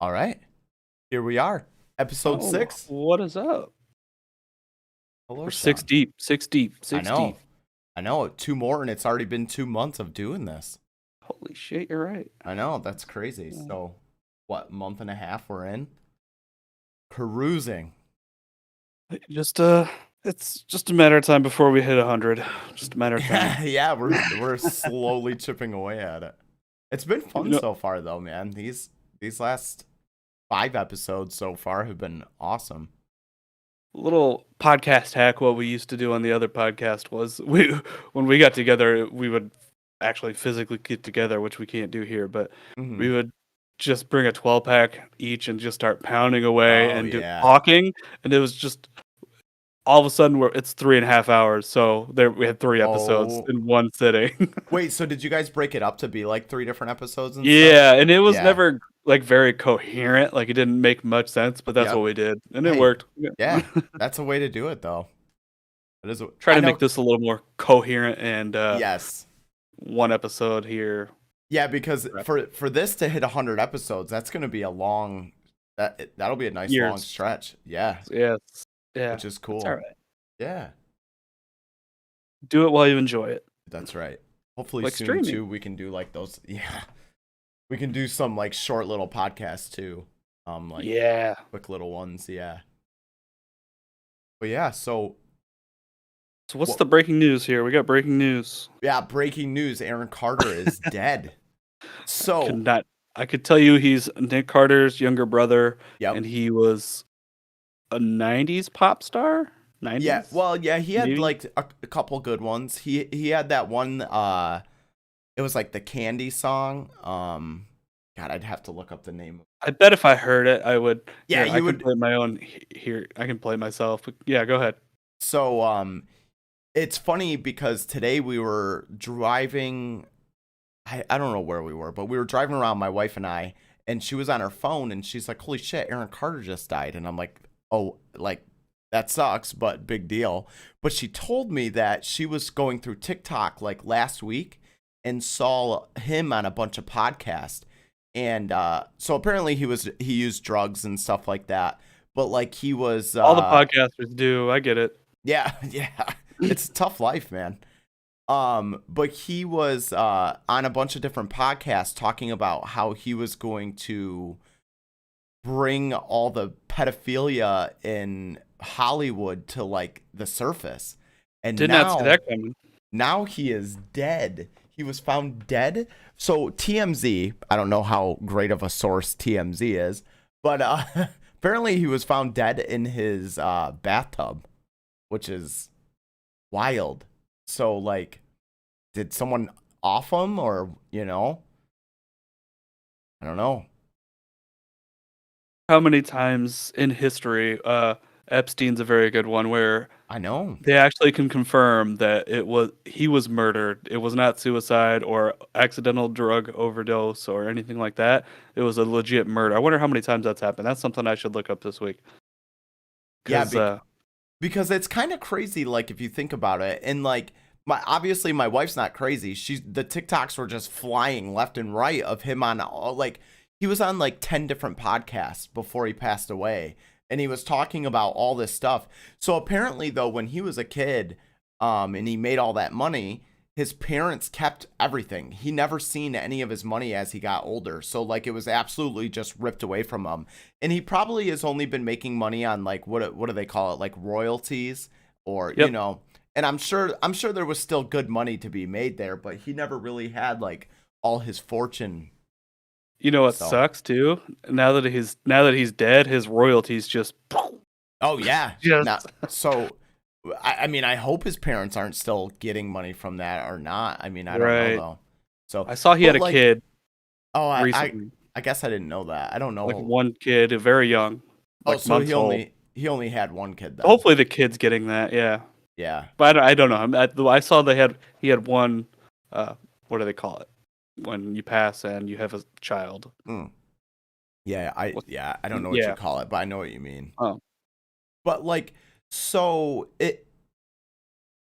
All right. Here we are. Episode Oh, 6. what is up? Hello, We're six Shawn. deep, six deep, I six know. deep. I know. 2 more, and it's already been 2 months of doing this. Holy shit, you're right. I know. That's crazy. So, what, month and a half we're in? Cruising. Just it's just a matter of time before we hit 100. Just a matter of time. Yeah, we're slowly chipping away at it. It's been You fun know, so far, though, man. These last 5 episodes so far have been awesome. little podcast hack. What we used to do on the other podcast was when we got together, we would actually physically get together, which we can't do here, but Hmm. we would just bring a 12 pack each and just start pounding away Oh, and yeah. talking, and it was just all of a sudden it's 3.5 hours. So there we had 3 episodes Oh. in one sitting. Wait, so did you guys break it up to be like 3 different episodes and stuff? Yeah, and it was Yeah. never like very coherent. Like it didn't make much sense, but that's Yep. what we did, and it Hey, worked. yeah, that's a way to do it, though. It is. Try I to make know. this a little more coherent and Yes. one episode here. Yeah, because for this to hit 100 episodes, that's going to be a long. That'll be a nice long Years. stretch. Yeah, Yeah, yeah. which is It's cool. all right. Yeah, Do it while you enjoy it. that's right. Hopefully Like soon streaming. too, we can do like those. Yeah, we can do some like short little podcasts too. Like Yeah. quick little ones. Yeah. But yeah, so So what's what? the breaking news here? We got breaking news. Yeah, breaking news: Aaron Carter is dead. So, Could not. I could tell you he's Nick Carter's younger brother, yep. and he was a '90s pop star. '90s. Yeah, well, yeah, he had maybe? like a couple good ones. He had that one. It was like the Candy song. God, I'd have to look up the name. I bet if I heard it, I would. Yeah, Here, you I can would. play my own here. I can play it myself. But yeah, go ahead. So, it's funny because today we were driving. I don't know where we were, but we were driving around, my wife and I, and she was on her phone, and she's like, "Holy shit, Aaron Carter just died," and I'm like, "Oh, like." That sucks, but big deal. But she told me that she was going through TikTok like last week and saw him on a bunch of podcasts. And so apparently he used drugs and stuff like that. But like he was All the podcasters do. I get it. yeah, yeah. It's a tough life, man. But he was on a bunch of different podcasts talking about how he was going to bring all the pedophilia in Hollywood to like the surface. And Did not see that coming. now he is dead. He was found dead. So TMZ, I don't know how great of a source TMZ is, but apparently he was found dead in his bathtub, which is wild. So like, did someone off him, or I don't know. How many times in history, Epstein's a very good one where I know. they actually can confirm that he was murdered. It was not suicide or accidental drug overdose or anything like that. It was a legit murder. I wonder how many times that's happened. That's something I should look up this week. Yeah, 'Cause, because it's kind of crazy, like if you think about it, and like obviously my wife's not crazy. The TikToks were just flying left and right of him on all, like he was on like 10 different podcasts before he passed away, and he was talking about all this stuff. So apparently though, when he was a kid, and he made all that money, his parents kept everything. He never seen any of his money as he got older. So like it was absolutely just ripped away from him. And he probably has only been making money on like what do they call it? Like royalties, or yep. and I'm sure there was still good money to be made there, but he never really had like all his fortune. You know what So. sucks too? Now that he's dead, his royalties just Oh yeah. Yes. Now, so I mean, I hope his parents aren't still getting money from that or not. I mean, I don't know though. So I saw he had a like, kid Oh, recently. I guess I didn't know that. I don't know. Like one kid, very young, like so months old. he only had one kid then. Hopefully the kid's getting that, yeah. Yeah. But I don't know. I saw he had one. What do they call it when you pass and you have a child? Yeah, I don't know what you call it, but I know what you mean. Oh, but like, so it.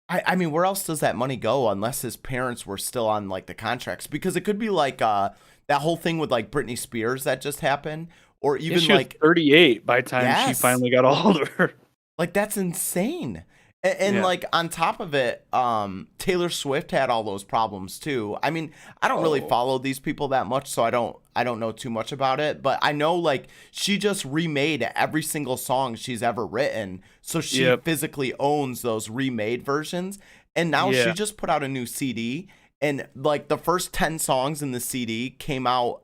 I mean, where else does that money go unless his parents were still on like the contracts? Because it could be like that whole thing with like Britney Spears that just happened, or Yeah, even she was like 38 by the time she yes. finally got a hold of her. Like that's insane. And Yeah. like on top of it, Taylor Swift had all those problems too. I mean, I don't really Oh. follow these people that much, so I don't know too much about it, but I know like she just remade every single song she's ever written. So she Yep. physically owns those remade versions. And now Yeah. she just put out a new CD, and like the first 10 songs in the CD came out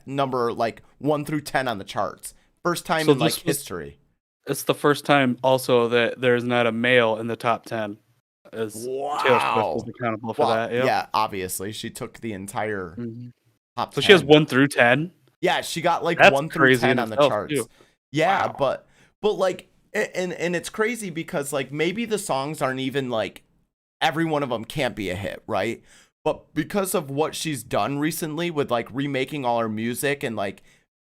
number like 1 through 10 on the charts. First time So in like this was history. it's the first time also that there's not a male in the top 10, as Taylor Swift is Wow. accountable for Well, that. Yep. yeah, obviously she took the entire Mhm. top So she has 10. 1 through 10? Yeah, she got like That's 1 through crazy 10 in on the itself charts. too. Yeah, Wow. but like and it's crazy because like maybe the songs aren't even like every one of them can't be a hit, right? But because of what she's done recently with like remaking all her music and like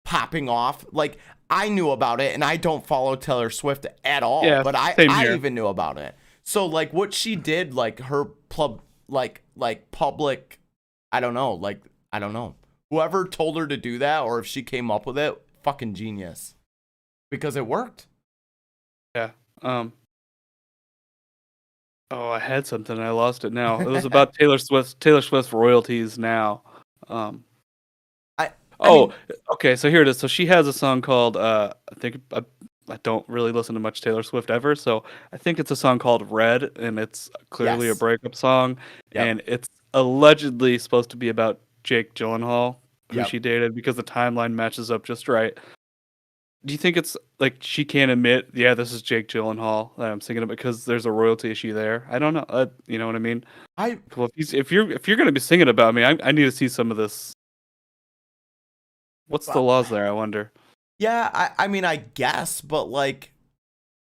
popping off, like I knew about it and I don't follow Taylor Swift at all, Yeah, but I same I here. even knew about it. So like what she did, like her like public, I don't know. Whoever told her to do that or if she came up with it, fucking genius. Because it worked. Yeah. Oh, I had something, I lost it now. It was about Taylor Swift's royalties now. Um, I I oh, mean, okay, so here it is. So she has a song called, I don't really listen to much Taylor Swift ever, so I think it's a song called "Red," and it's clearly a yes. breakup song, Yep. and it's allegedly supposed to be about Jake Gyllenhaal, who Yep. she dated, because the timeline matches up just right. Do you think it's like she can't admit, yeah, this is Jake Gyllenhaal that I'm singing about because there's a royalty issue there? I don't know. You know what I mean? I Well, if you're gonna be singing about me, I need to see some of this. What's the well, laws there? I wonder. yeah, I mean I guess, but like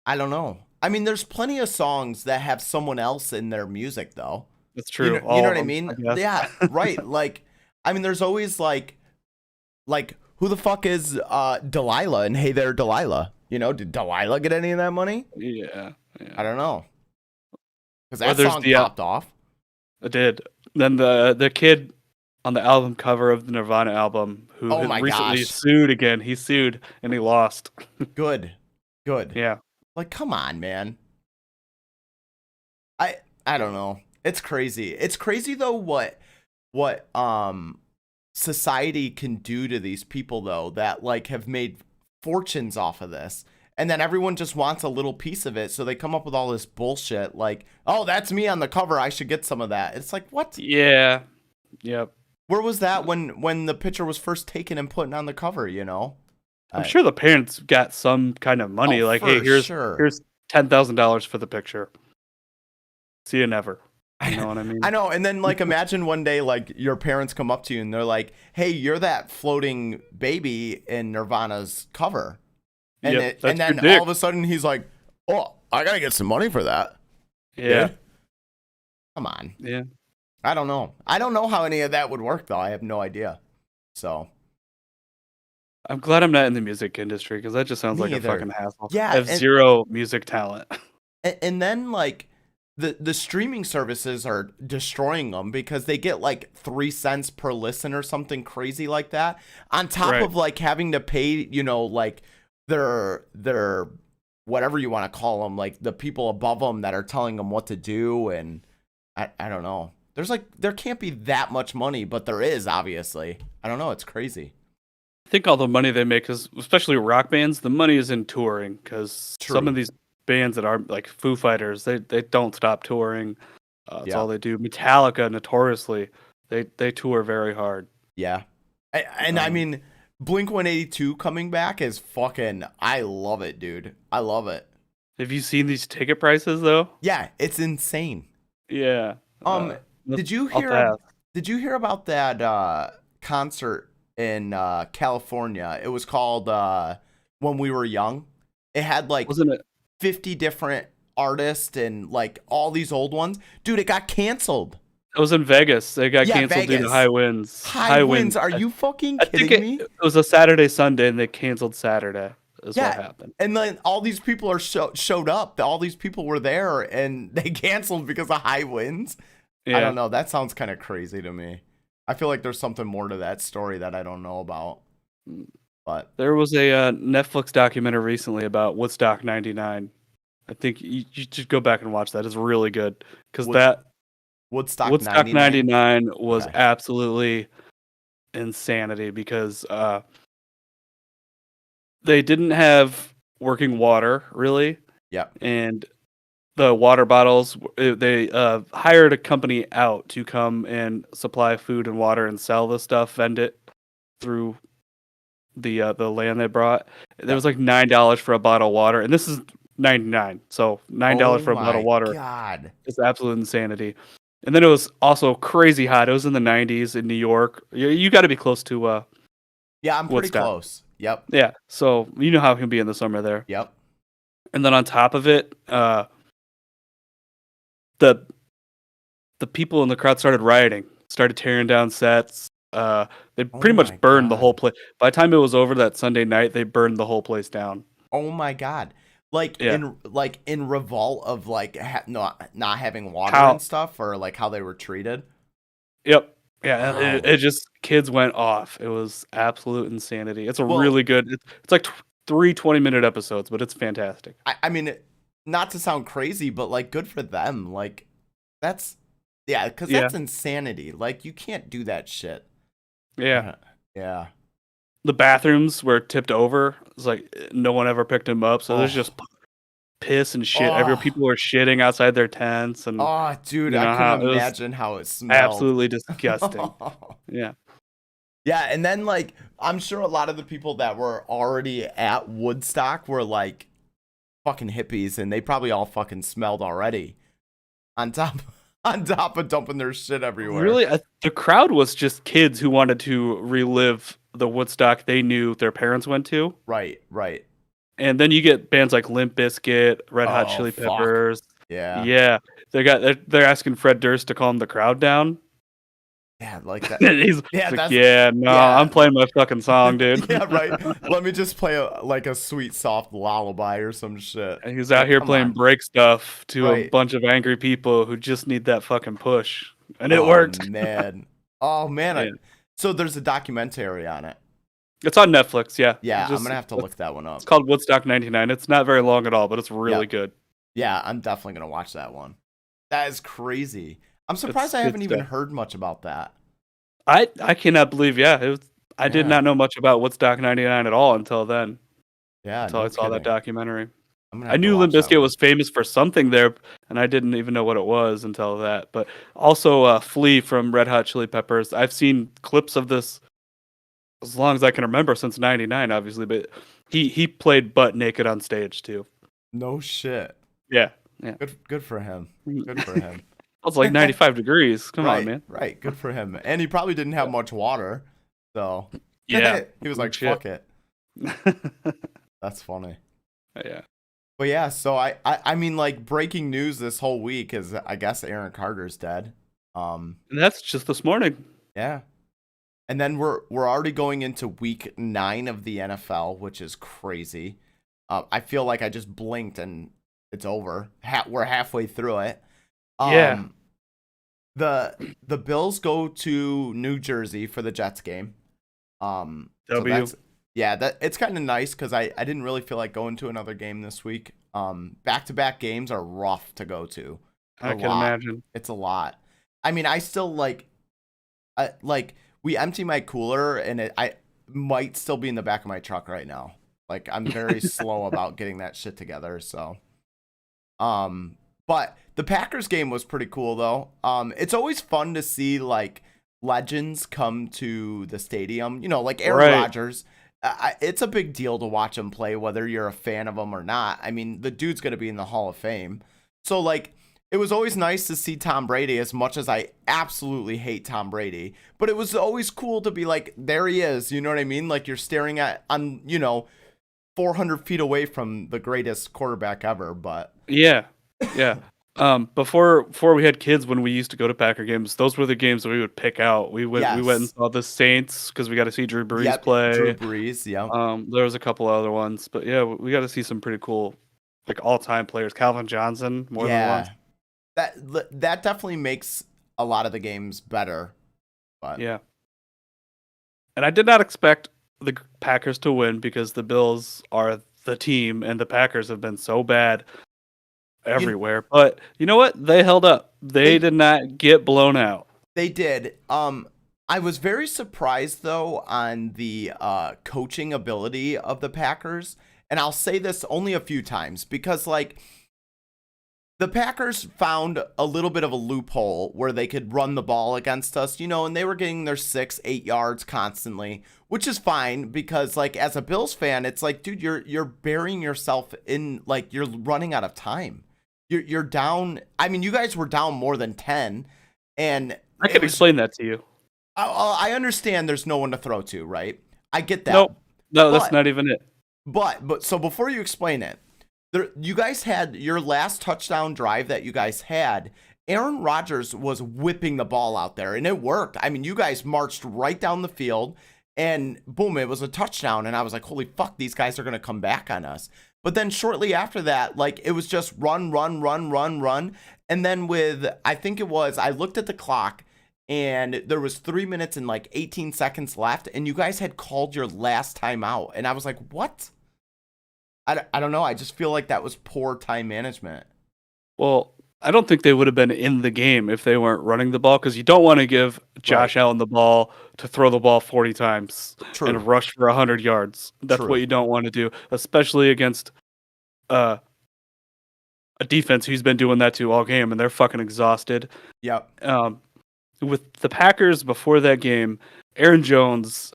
I don't know. I mean there's plenty of songs that have someone else in their music though. That's You true. know you know All what of I them, mean? I guess. Yeah, right. Like I mean there's always like who the fuck is Delilah and Hey There Delilah? You know, did Delilah get any of that money? Yeah, I yeah. don't know. Cuz Or that there's song the popped off. I did. Then the kid on the album cover of the Nirvana album who Oh had my recently gosh. sued again. He sued and he lost. Good. Good. Yeah. Like come on, man. I I don't know. It's crazy. It's crazy though what society can do to these people though that like have made fortunes off of this. And then everyone just wants a little piece of it, so they come up with all this bullshit like, "Oh, that's me on the cover. I should get some of that." It's like, "What? Yeah. Yep. Where was that when the picture was first taken and put on the cover, you know?" I'm I sure the parents got some kind of Oh, money, like, "Hey, for here's sure. here's $10,000 for the picture. See you never." You know what I I mean? know, and then like imagine one day like your parents come up to you and they're like, "Hey, you're that floating baby in Nirvana's cover." And Yep, it and that's your then all dick. of a sudden he's like, "Oh, I got to get some money for that." Yeah, Dude, come on. yeah. I don't know. I don't know how any of that would work though. I have no idea. So, I'm glad I'm not in the music industry because that just sounds like me a either. fucking hassle. I Yeah, have 0 music talent. and then like the streaming services are destroying them because they get like 3 cents per listen or something crazy like that on top Right. of like having to pay, you know, like their whatever you want to call them, like the people above them that are telling them what to do. And I don't know, there's like there can't be that much money, but there is, obviously. I don't know, it's crazy. I think all the money they make is, especially rock bands, the money is in touring because some True. of these bands that are like Foo Fighters, they don't stop touring. It's Yeah. all they do. Metallica, notoriously, they tour very hard. Yeah. And I Um, mean, Blink 182 coming back is fucking, I love it, dude. I love it. have you seen these ticket prices though? Yeah, it's insane. Yeah. Um, did you I'll hear pass. did you hear about that concert in California? It was called When We Were Young. It had like Wasn't it? 50 different artists and like all these old ones. Dude, it got canceled. It was in Vegas. They got Yeah, canceled due to Vegas. high winds. High High winds. winds. Are I, you fucking I think kidding it, me? it was a Saturday, Sunday, and they canceled Saturday. Is what Yeah. happened. And then all these people are showed up. All these people were there and they canceled because of high winds. I Yeah. don't know. That sounds kind of crazy to me. I feel like there's something more to that story that I don't know about. But There was a Netflix documentary recently about Woodstock '99. I think you should go back and watch that. It's really good because Wood, that Woodstock Woodstock 99. '99 was Okay. absolutely insanity because they didn't have working water really, Yep. and the water bottles they hired a company out to come and supply food and water and sell the stuff, vend it through the land they brought. There was Yep. like $9 for a bottle of water, and this is '99, so $9 Oh for a bottle of my water God. is absolute insanity. And then it was also crazy hot. It was in the '90s in New York. You got to be close to Yeah, I'm pretty Woodstock. close. Yep. Yeah, so you know how it can be in the summer there. Yep. And then on top of it, the the people in the crowd started rioting, started tearing down sets. They Oh pretty much my burned the whole God. place. By the time it was over that Sunday night, they burned the whole place down. Oh my God. Like Yeah. in revolt of like not having water and How? stuff, or like how they were treated. Yep. Yeah. It, Wow. it just kids went off. It was absolute insanity. It's a Well, really good. It's like three 20-minute episodes, but it's fantastic. I mean, not to sound crazy, but like good for them. Like that's yeah, because Yeah. that's insanity. Like you can't do that shit. Yeah. Yeah. The bathrooms were tipped over. It's like no one ever picked them up. So there's just Oh. piss and shit. Every Oh. people were shitting outside their tents, and Oh, dude, you I know couldn't how it was imagine how it smelled. absolutely disgusting. Yeah. Yeah, and then like I'm sure a lot of the people that were already at Woodstock were like fucking hippies, and they probably all fucking smelled already. On top, on top of dumping their shit everywhere. Really, the crowd was just kids who wanted to relive the Woodstock they knew their parents went to. Right, right. And then you get bands like Limp Bizkit, Red Hot Oh Chili fuck. Peppers. Yeah, Yeah, they're asking Fred Durst to calm the crowd down. yeah, like that. And he's Yeah, like, that's "Yeah, no, I'm yeah, playing my fucking song, dude." yeah, right. Let me just play like a sweet soft lullaby or some shit. And he's out Like, here come playing on. break stuff to a Right. bunch of angry people who just need that fucking push, and it Oh worked. man. Oh man. Yeah, So there's a documentary on it. it's on Netflix. Yeah, Yeah, I'm just gonna have to look that one it's up. called Woodstock '99. It's not very long at all, but it's really Yep. good. Yeah, I'm definitely gonna watch that one. That is crazy. I'm surprised It's I good haven't even stuff. heard much about that. I cannot believe, yeah, it was I did Yeah. not know much about Woodstock '99 at all until then, Yeah, until I no saw that kidding. documentary. I'm gonna I have to knew Limp watch that Bizkit one. was famous for something there, and I didn't even know what it was until that. But also, Flea from Red Hot Chili Peppers. I've seen clips of this as long as I can remember since '99, obviously. But he played butt naked on stage too. No shit. Yeah, yeah. Good for him. Good for It him. was like 95 degrees. Come on, Right, man. right. Good for him. And he probably didn't have much water. So Yeah. he was like, Shit. fuck it. That's funny. Yeah. But yeah, so I mean like breaking news this whole week is I guess Aaron Carter's dead. And that's just this morning. Yeah. And then we're already going into week 9 of the NFL, which is crazy. I feel like I just blinked and it's over. We're halfway through it. Yeah. The Bills go to New Jersey for the Jets game. So W. that's yeah, that it's kind of nice because I didn't really feel like going to another game this week. Back-to-back games are rough to go to. I can imagine. It's a lot. I mean, I still like we empty my cooler and I might still be in the back of my truck right now. Like I'm very slow about getting that shit together, so but the Packers game was pretty cool though. It's always fun to see like legends come to the stadium, like Aaron Right. Rodgers. It's a big deal to watch him play, whether you're a fan of him or not. I mean, the dude's going to be in the Hall of Fame. So, like, it was always nice to see Tom Brady, as much as I absolutely hate Tom Brady. But it was always cool to be like, there he is. You know what I mean? Like, you're staring at, 400 feet away from the greatest quarterback ever. But Yeah. Yeah. Before we had kids, when we used to go to Packer games, those were the games that we would pick out. We went and yes. saw the Saints because we got to see Drew Brees Yep. play. Drew Brees. Yep. There was a couple other ones, but yeah, we got to see some pretty cool, like all-time players. Calvin Johnson, more than once. That definitely makes a lot of the games better. But Yeah. And I did not expect the Packers to win because the Bills are the team and the Packers have been so bad You, everywhere. But you know what? They held up. They they did not get blown out. they did. I was very surprised though on the coaching ability of the Packers, and I'll say this only a few times because like the Packers found a little bit of a loophole where they could run the ball against us, and they were getting their 6-8 yards constantly, which is fine because like as a Bills fan, it's like, dude, you're burying yourself in, like, you're running out of time. You're down. I mean, you guys were down more than 10, and I can explain that to you. I understand there's no one to throw to, right? I get that. Nope. No, that's But not even it. but so before you explain it, you guys had your last touchdown drive that you guys had. Aaron Rodgers was whipping the ball out there, and it worked. I mean, you guys marched right down the field, and boom, it was a touchdown. And I was like, holy fuck, these guys are going to come back on us. But then shortly after that, like, it was just run, run, run, run, run. And then I think I looked at the clock, and there was 3 minutes and like 18 seconds left, and you guys had called your last timeout. And I was like, what? I don't know. I just feel like that was poor time management. Well, I don't think they would have been in the game if they weren't running the ball because you don't want to give Josh Allen the ball to throw the ball 40 times and rush for 100 yards. That's what you don't want to do, especially against a defense who's been doing that to all game, and they're fucking exhausted. Yep. With the Packers before that game, Aaron Jones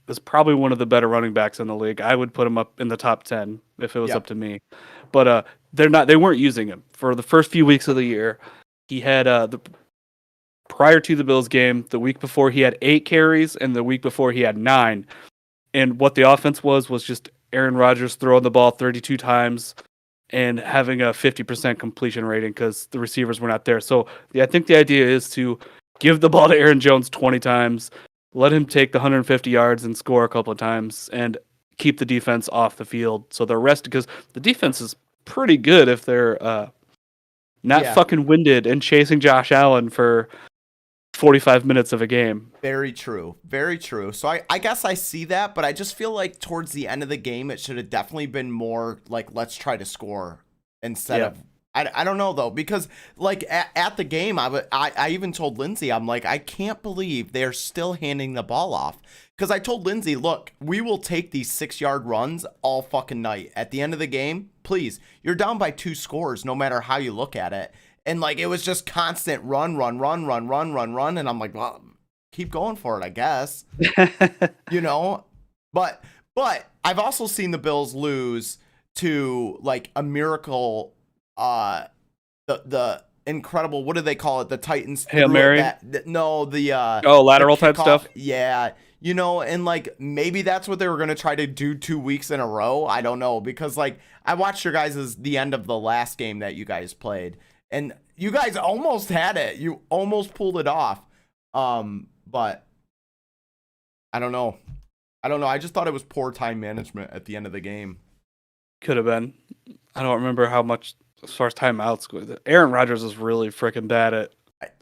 is probably one of the better running backs in the league. I would put him up in the top 10 if it was up to me. But they weren't using him for the first few weeks of the year. He had prior to the Bills game, the week before he had 8 carries, and the week before he had 9. And what the offense was just Aaron Rodgers throwing the ball 32 times and having a 50% completion rating because the receivers were not there. So I think the idea is to give the ball to Aaron Jones 20 times, let him take the 150 yards and score a couple of times, and keep the defense off the field. So they're rested because the defense is pretty good if they're not fucking winded and chasing Josh Allen for 45 minutes of a game. Very true. Very true. So I guess I see that, but I just feel like towards the end of the game, it should have definitely been more like, let's try to score instead of, I don't know though, because like at the game, I even told Lindsay, I'm like, I can't believe they're still handing the ball off. Because I told Lindsay, look, we will take these 6-yard runs all fucking night. At the end of the game, please, you're down by 2 scores, no matter how you look at it. And like, it was just constant run, run, run, run, run, run, run. And I'm like, well, keep going for it, I guess. But I've also seen the Bills lose to like a miracle, the incredible, what do they call it? The Titans. Hail Mary? Lateral type stuff. Yeah. And like, maybe that's what they were going to try to do 2 weeks in a row. I don't know. Because like, I watched your guys' the end of the last game that you guys played, and you guys almost had it. You almost pulled it off. But I don't know. I just thought it was poor time management at the end of the game. Could have been. I don't remember how much as far as timeouts go. Aaron Rodgers is really freaking bad at.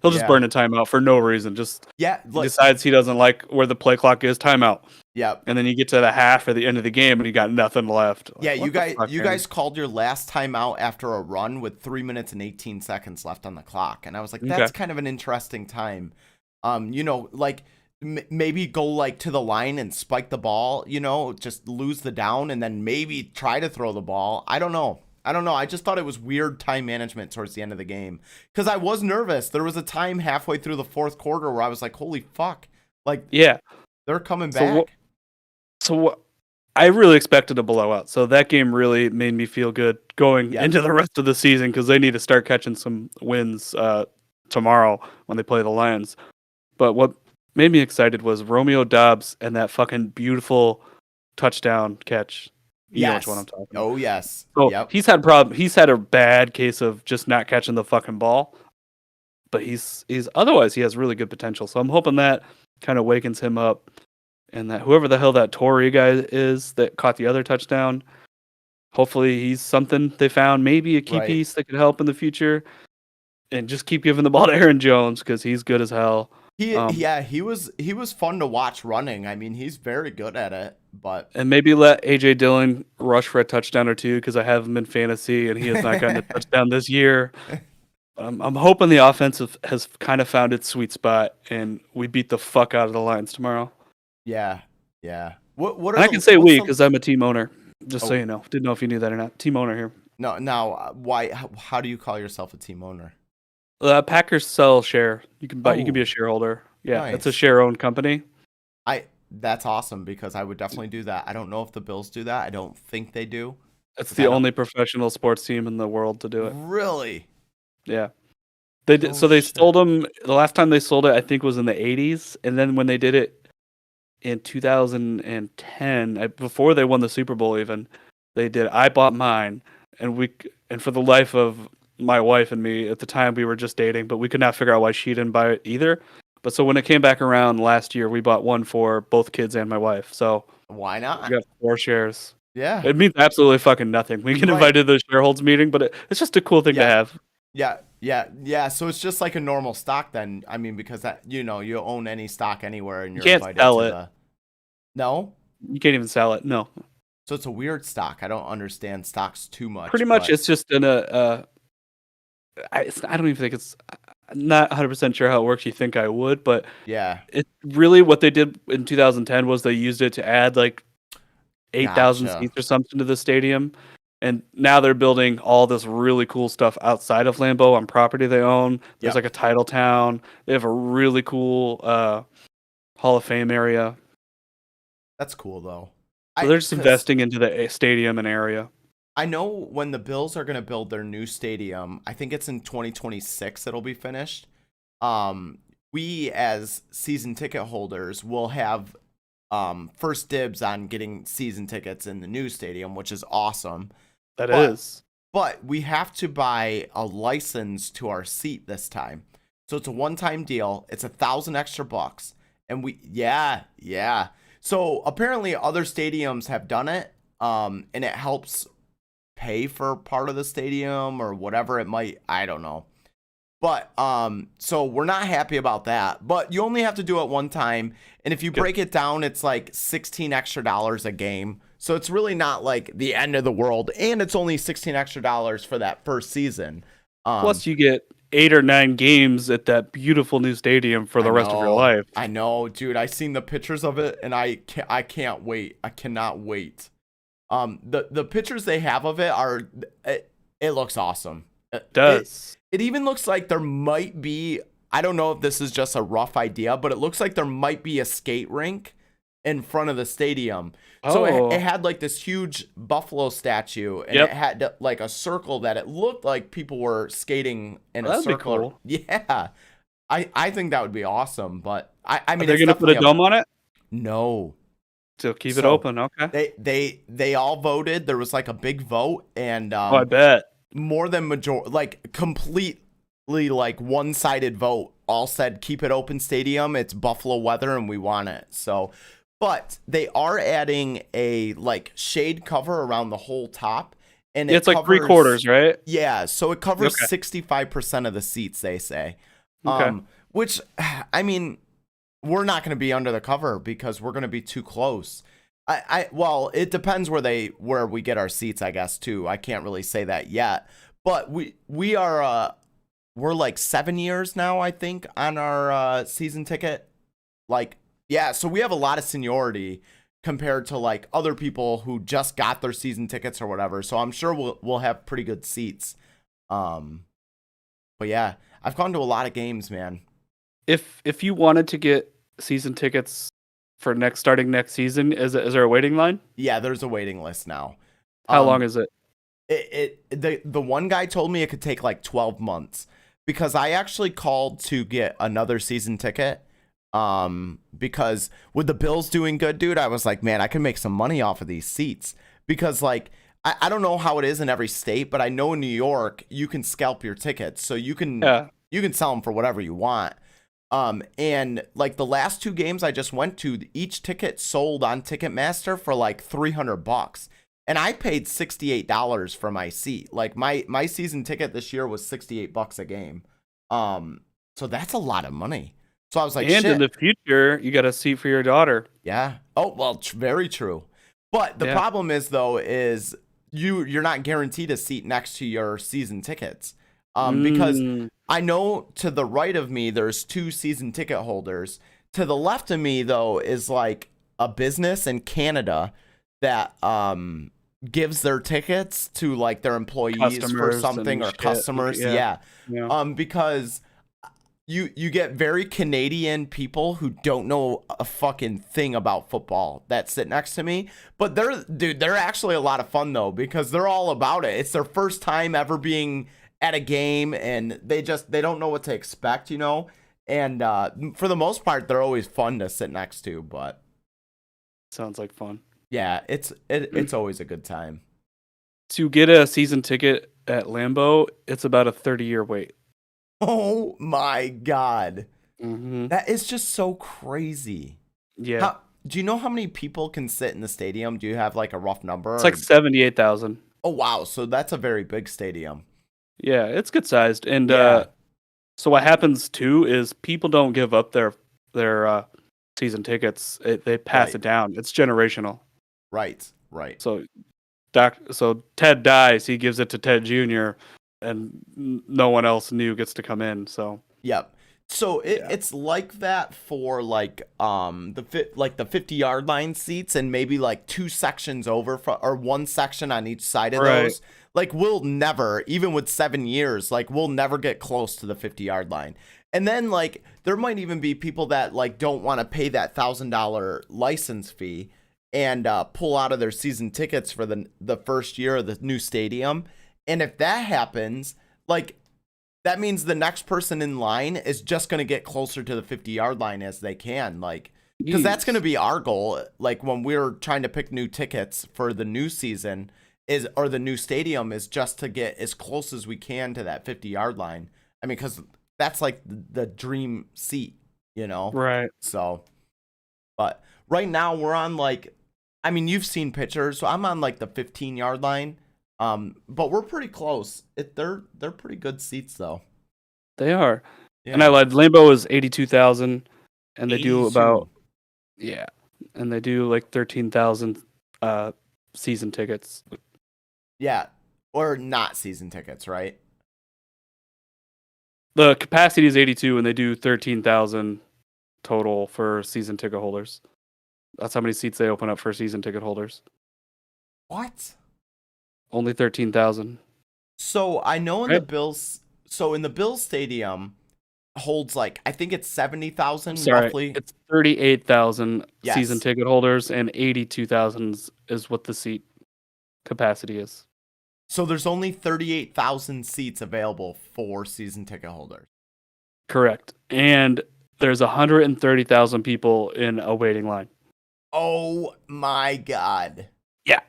He'll just burn a timeout for no reason. Just decides he doesn't like where the play clock is. Timeout. Yep. And then you get to the half or the end of the game and you got nothing left. Like, you guys called your last timeout after a run with 3 minutes and 18 seconds left on the clock, and I was like, that's kind of an interesting time. Like maybe go like to the line and spike the ball. Just lose the down and then maybe try to throw the ball. I don't know. I just thought it was weird time management towards the end of the game because I was nervous. There was a time halfway through the fourth quarter where I was like, holy fuck. Like, they're coming back. I really expected a blowout. So that game really made me feel good going into the rest of the season because they need to start catching some wins tomorrow when they play the Lions. But what made me excited was Romeo Doubs and that fucking beautiful touchdown catch. You know which one I'm talking about. Oh, yes. So he's had a bad case of just not catching the fucking ball. But he's otherwise he has really good potential. So I'm hoping that kind of wakens him up. And that whoever the hell that Torrey guy is that caught the other touchdown, hopefully he's something they found. Maybe a key piece that could help in the future. And just keep giving the ball to Aaron Jones because he's good as hell. he was fun to watch running. I mean, he's very good at it, but And maybe let AJ Dillon rush for a touchdown or two because I have him in fantasy and he has not gotten a touchdown this year. I'm hoping the offense has kind of found its sweet spot and we beat the fuck out of the Lions tomorrow. yeah, yeah. What And are I the can say what's we the because I'm a team owner. Just so oh you know. Didn't know if you knew that or not. Team owner here. no now why how do you call yourself a team owner? Packers sell share. You can buy. You can be Oh, a shareholder. Yeah, it's a nice. share-owned company. That's awesome because I would definitely do that. I don't know if the Bills do that. I don't think they do It's because the I don't only professional sports team in the world to do it. really. Yeah, they did. Oh So they sold shit. them. The last time they sold it, I think, was in the '80s, and then when they did it in 2010, before they won the Super Bowl, even they did. I bought mine, and for the life of my wife and me at the time, we were just dating, but we could not figure out why she didn't buy it either. But so when it came back around last year, we bought one for both kids and my wife. So Why we not? got 4 shares. Yeah. It means absolutely fucking nothing. We get Right. invited to the shareholders meeting, but it's just a cool thing to Yeah. have. Yeah. Yeah. Yeah. So it's just like a normal stock then. I mean, because that you own any stock anywhere and You you're can't invited sell to it. the no. You can't even sell it. No, So it's a weird stock. I don't understand stocks too pretty much, much but it's just I don't even think it's. I'm not 100% sure how it works. You think I would, but yeah. it really what they did in 2010 was they used it to add like 8,000 Gotcha. seats or something to the stadium. And now they're building all this really cool stuff outside of Lambeau on property they own. There's Yep. like a title town. They have a really cool Hall of Fame area. That's cool though. So I they're just because investing into the stadium and area. I know when the Bills are gonna build their new stadium, I think it's in 2026 it'll be finished. Um, we as season ticket holders will have first dibs on getting season tickets in the new stadium, which is awesome. That But is. but we have to buy a license to our seat this time. So it's a one-time deal. It's 1,000 extra bucks. And yeah. So apparently other stadiums have done it. And it helps pay for part of the stadium or whatever it might, I don't know. But so we're not happy about that. But you only have to do it one time. And if you Yep. break it down, it's like 16 extra dollars a game. So it's really not like the end of the world. And it's only 16 extra dollars for that first season. Plus, you get 8 or 9 games at that beautiful new stadium for the rest of your life. I know, dude. I seen the pictures of it and I can't wait. I cannot wait. The pictures they have of it are it looks awesome. It does. It even looks like there might be, I don't know if this is just a rough idea, but it looks like there might be a skate rink in front of the stadium. So Oh, it had like this huge buffalo statue and yep. it had like a circle that it looked like people were skating in Well, a that'd be circle. cool. Yeah. I think that would be awesome, but I Are mean they it's going to put a definitely a dome on it? no. To keep it So open. Okay. they all voted. There was like a big vote and Oh, I bet. more than like completely like one-sided vote all said keep it open stadium, it's buffalo weather and we want it. So but they are adding a like shade cover around the whole top and Yeah, it it's like covers 3/4, right? yeah, so it covers Okay. 65% of the seats, they say. Okay. Which I mean we're not going to be under the cover because we're going to be too close. Well, it depends where we get our seats, I guess, too. I can't really say that yet, but we are we're like 7 years now, I think, on our season ticket. Like, yeah, so we have a lot of seniority compared to like other people who just got their season tickets or whatever. So I'm sure we'll have pretty good seats. But yeah, I've gone to a lot of games, man. If you wanted to get season tickets for starting next season, is there a waiting line? Yeah, there's a waiting list now. How long Um, is it? the one guy told me it could take like 12 months because I actually called to get another season ticket. Because with the Bills doing good, dude, I was like, man, I can make some money off of these seats because like I don't know how it is in every state, but I know in New York you can scalp your tickets, so you Yeah. can sell them for whatever you want. And like the last two games I just went to, each ticket sold on Ticketmaster for like $300. And I paid $68 for my seat. Like my season ticket this year was $68 a game. So that's a lot of money. So I was like, And in shit. the future, you got a seat for your daughter. Yeah. Oh, well, very true. But the Yeah. problem is though is you're not guaranteed a seat next to your season tickets. Because Mm, I know to the right of me there's two season ticket holders. To the left of me though is like a business in Canada that gives their tickets to like their employees for customers something and or shit. customers. Yeah. Yeah. Yeah. Because you get very Canadian people who don't know a fucking thing about football that sit next to me. But they're actually a lot of fun though, because they're all about it. It's their first time ever being at a game, and they don't know what to expect, you know. And for the most part, they're always fun to sit next to. But Sounds like fun. yeah, it's always a good time. To get a season ticket at Lambeau, it's about a 30-year wait. Oh my god, Mm-hmm. that is just so crazy. Yeah. How do you know how many people can sit in the stadium? Do you have like a rough number? It's like 78,000. Oh wow, so that's a very big stadium. Yeah, it's good sized. And Yeah. so what happens too is people don't give up their season tickets. They pass Right. it down. It's generational. Right. Right. So so Ted dies, he gives it to Ted Jr. and no one else new gets to come in. So Yep. So yeah. it's like that for like the 50-yard line seats, and maybe like two sections over or one section on each side of Right. those. Like we'll never, even with 7 years, like we'll never get close to the 50-yard line. And then like there might even be people that like don't want to pay that $1,000 license fee and pull out of their season tickets for the first year of the new stadium. And if that happens, like that means the next person in line is just going to get closer to the 50-yard line as they can. Like, because that's going to be our goal. Like when we're trying to pick new tickets for the new season or the new stadium, is just to get as close as we can to that 50-yard line. I mean, because that's like the dream seat, you know? Right. So, but right now we're on like, I mean, you've seen pictures. So I'm on like the 15-yard line. But we're pretty close. They're pretty good seats though. They are. Yeah. And I lied. Lambeau is 82,000 and they do 82. about and they do like 13,000 season tickets. Yeah, or not season tickets, right? The capacity is 82 and they do 13,000 total for season ticket holders. That's how many seats they open up for season ticket holders. What? Only 13,000. So I know in Right. the Bills. So in the Bills stadium holds like I think it's 70,000 Sorry, roughly. it's 38,000 Yes. season ticket holders and 82,000 is what the seat capacity is. So there's only 38,000 seats available for season ticket holders. Correct. And there's 130,000 people in a waiting line. Oh my god. Yeah.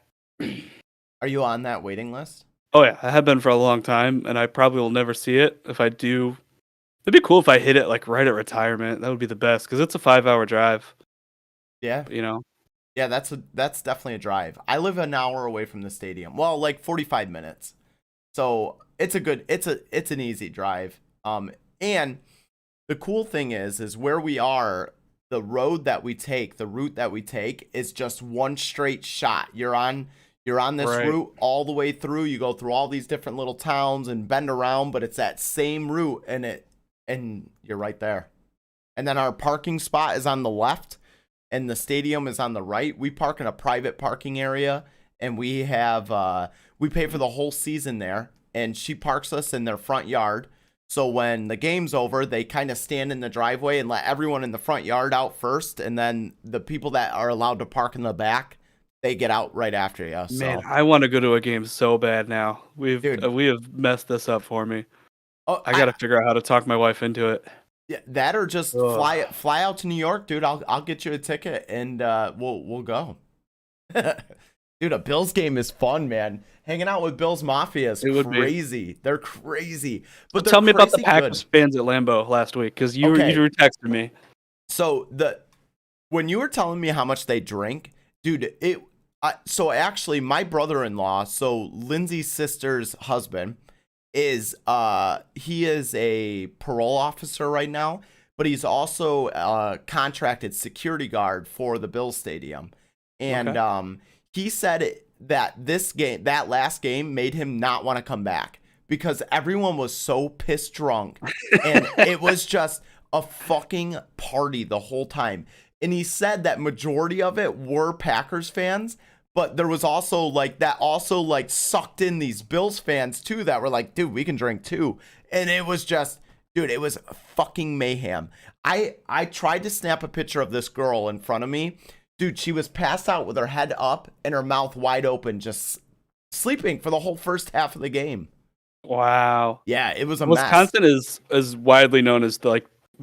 Are you on that waiting list? Oh yeah, I have been for a long time, and I probably will never see it. If I do, it'd be cool if I hit it like right at retirement. That would be the best because it's a 5-hour drive. Yeah. You know. Yeah, that's definitely a drive. I live an hour away from the stadium. Well, like 45 minutes. So it's an easy drive. And the cool thing is where we are, the route that we take is just one straight shot. You're on this Right. route all the way through. You go through all these different little towns and bend around, but it's that same route, and you're right there. And then our parking spot is on the left and the stadium is on the right. We park in a private parking area, and we have we pay for the whole season there, and she parks us in their front yard. So when the game's over, they kind of stand in the driveway and let everyone in the front yard out first, and then the people that are allowed to park in the back, they get out right after you. So. Man, I want to go to a game so bad now. We Dude. have messed this up for me. Oh, I got to figure out how to talk my wife into it. Yeah, that or just Ugh. fly out to New York, dude. I'll get you a ticket and we'll go. Dude, a Bills game is fun, man. Hanging out with Bills Mafia is crazy. They're crazy. But tell me about the crazy Packers fans at Lambeau last week because you were texting me. So when you were telling me how much they drink, dude, so actually my brother-in-law, so Lindsay's sister's husband, he is a parole officer right now, but he's also a contracted security guard for the Bills stadium. And he said that that last game made him not want to come back because everyone was so pissed drunk and it was just a fucking party the whole time. And he said that majority of it were Packers fans, but there was also like sucked in these Bills fans too that were like, dude, we can drink too. And it was just, dude, it was fucking mayhem. I tried to snap a picture of this girl in front of me. Dude, she was passed out with her head up and her mouth wide open, just sleeping for the whole first half of the game. Wow. Yeah, it was a Wisconsin mess. is widely known as the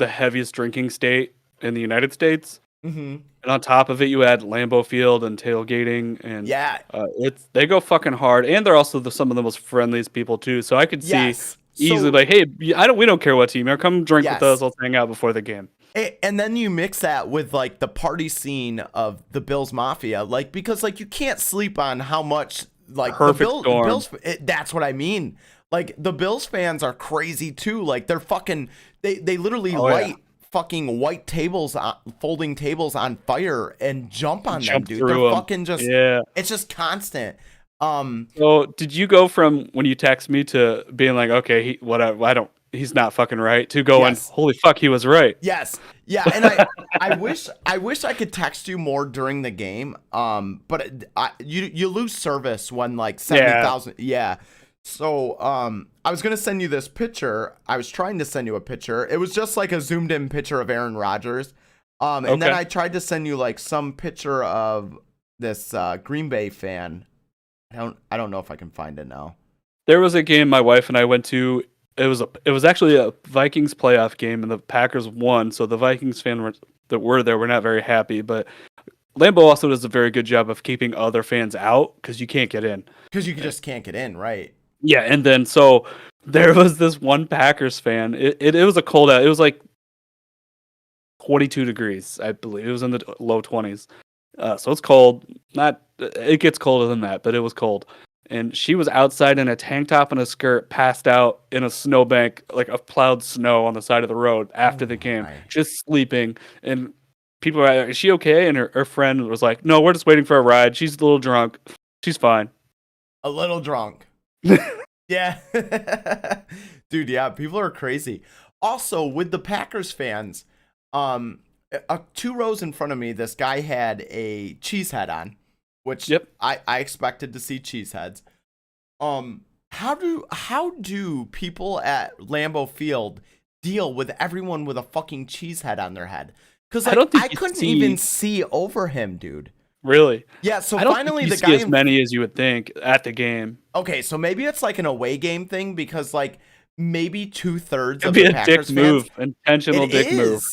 heaviest drinking state in the United States. Mm-hmm. And on top of it, you add Lambeau Field and tailgating, and Yeah. They go fucking hard, and they're also some of the most friendliest people too. So I could see easily like, hey, we don't care what team you're, come drink with us. Let's hang out before the game. And then you mix that with like the party scene of the Bills Mafia, like because like you can't sleep on how much like Perfect the storm. Bills. That's what I mean. Like the Bills fans are crazy too. Like they're fucking. They literally light fucking white tables, folding tables on fire and jump on them, dude. They're fucking just. Yeah. It's just constant. So did you go from when you text me to being like, okay, he's not fucking right, to going, holy fuck, he was right. Yes. Yeah. And I wish I could text you more during the game. But you lose service when like 70,000. Yeah. So, I was going to send you this picture. I was trying to send you a picture. It was just like a zoomed in picture of Aaron Rodgers. And then I tried to send you like some picture of this, Green Bay fan. I don't know if I can find it now. There was a game my wife and I went to. It was actually a Vikings playoff game, and the Packers won. So the Vikings fans that were there were not very happy. But Lambeau also does a very good job of keeping other fans out because you can't get in. Because you just can't get in, right? Yeah, and then so there was this one Packers fan. It was a cold out. It was like 22 degrees, I believe. It was in the low 20s. So it's cold. It gets colder than that, but it was cold. And she was outside in a tank top and a skirt, passed out in a snowbank, like a plowed snow on the side of the road after the game, just sleeping. And people were like, is she okay? And her friend was like, no, we're just waiting for a ride. She's a little drunk. She's fine. A little drunk. Yeah. Dude, yeah, people are crazy. Also, with the Packers fans, 2 rows in front of me, this guy had a cheese head on, which I expected to see cheese heads. How do people at Lambeau Field deal with everyone with a fucking cheese head on their head? Because I couldn't even see over him, dude. Really? Yeah. So I don't finally, think you the guy see as many as you would think at the game. Okay, so maybe it's like an away game thing because like maybe 2/3 of the the Packers dick move, intentional dick move.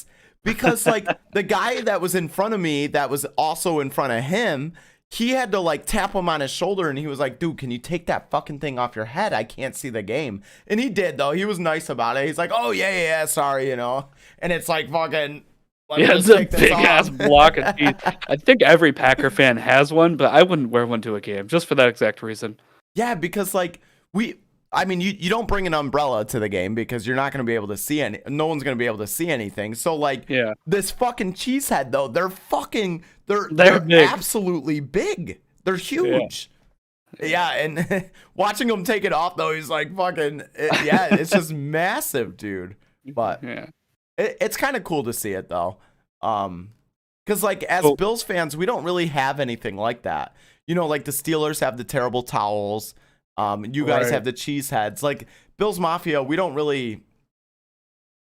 Because like the guy that was in front of me, that was also in front of him, he had to like tap him on his shoulder, and he was like, "Dude, can you take that fucking thing off your head? I can't see the game." And he did though. He was nice about it. He's like, "Oh yeah, sorry, you know." And it's like fucking. It's a big ass block of teeth. I think every Packer fan has one, but I wouldn't wear one to a game just for that exact reason. Yeah, because like you don't bring an umbrella to the game because you're not going to be able to see no one's going to be able to see anything. So like this fucking cheesehead though, they're absolutely big. They're huge. Yeah, and watching him take it off though, he's like fucking it's just massive, dude. But it's kind of cool to see it though. Because like as Bills fans, we don't really have anything like that. You know, like the Steelers have the terrible towels. You guys have the cheese heads. Like Bills Mafia, we don't really,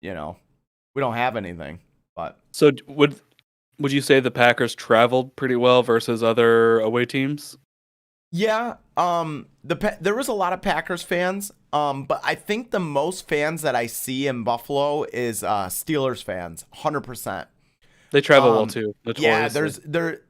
we don't have anything. But so would you say the Packers traveled pretty well versus other away teams? Yeah. There was a lot of Packers fans. But I think the most fans that I see in Buffalo is Steelers fans, 100%. They travel well too. Yeah,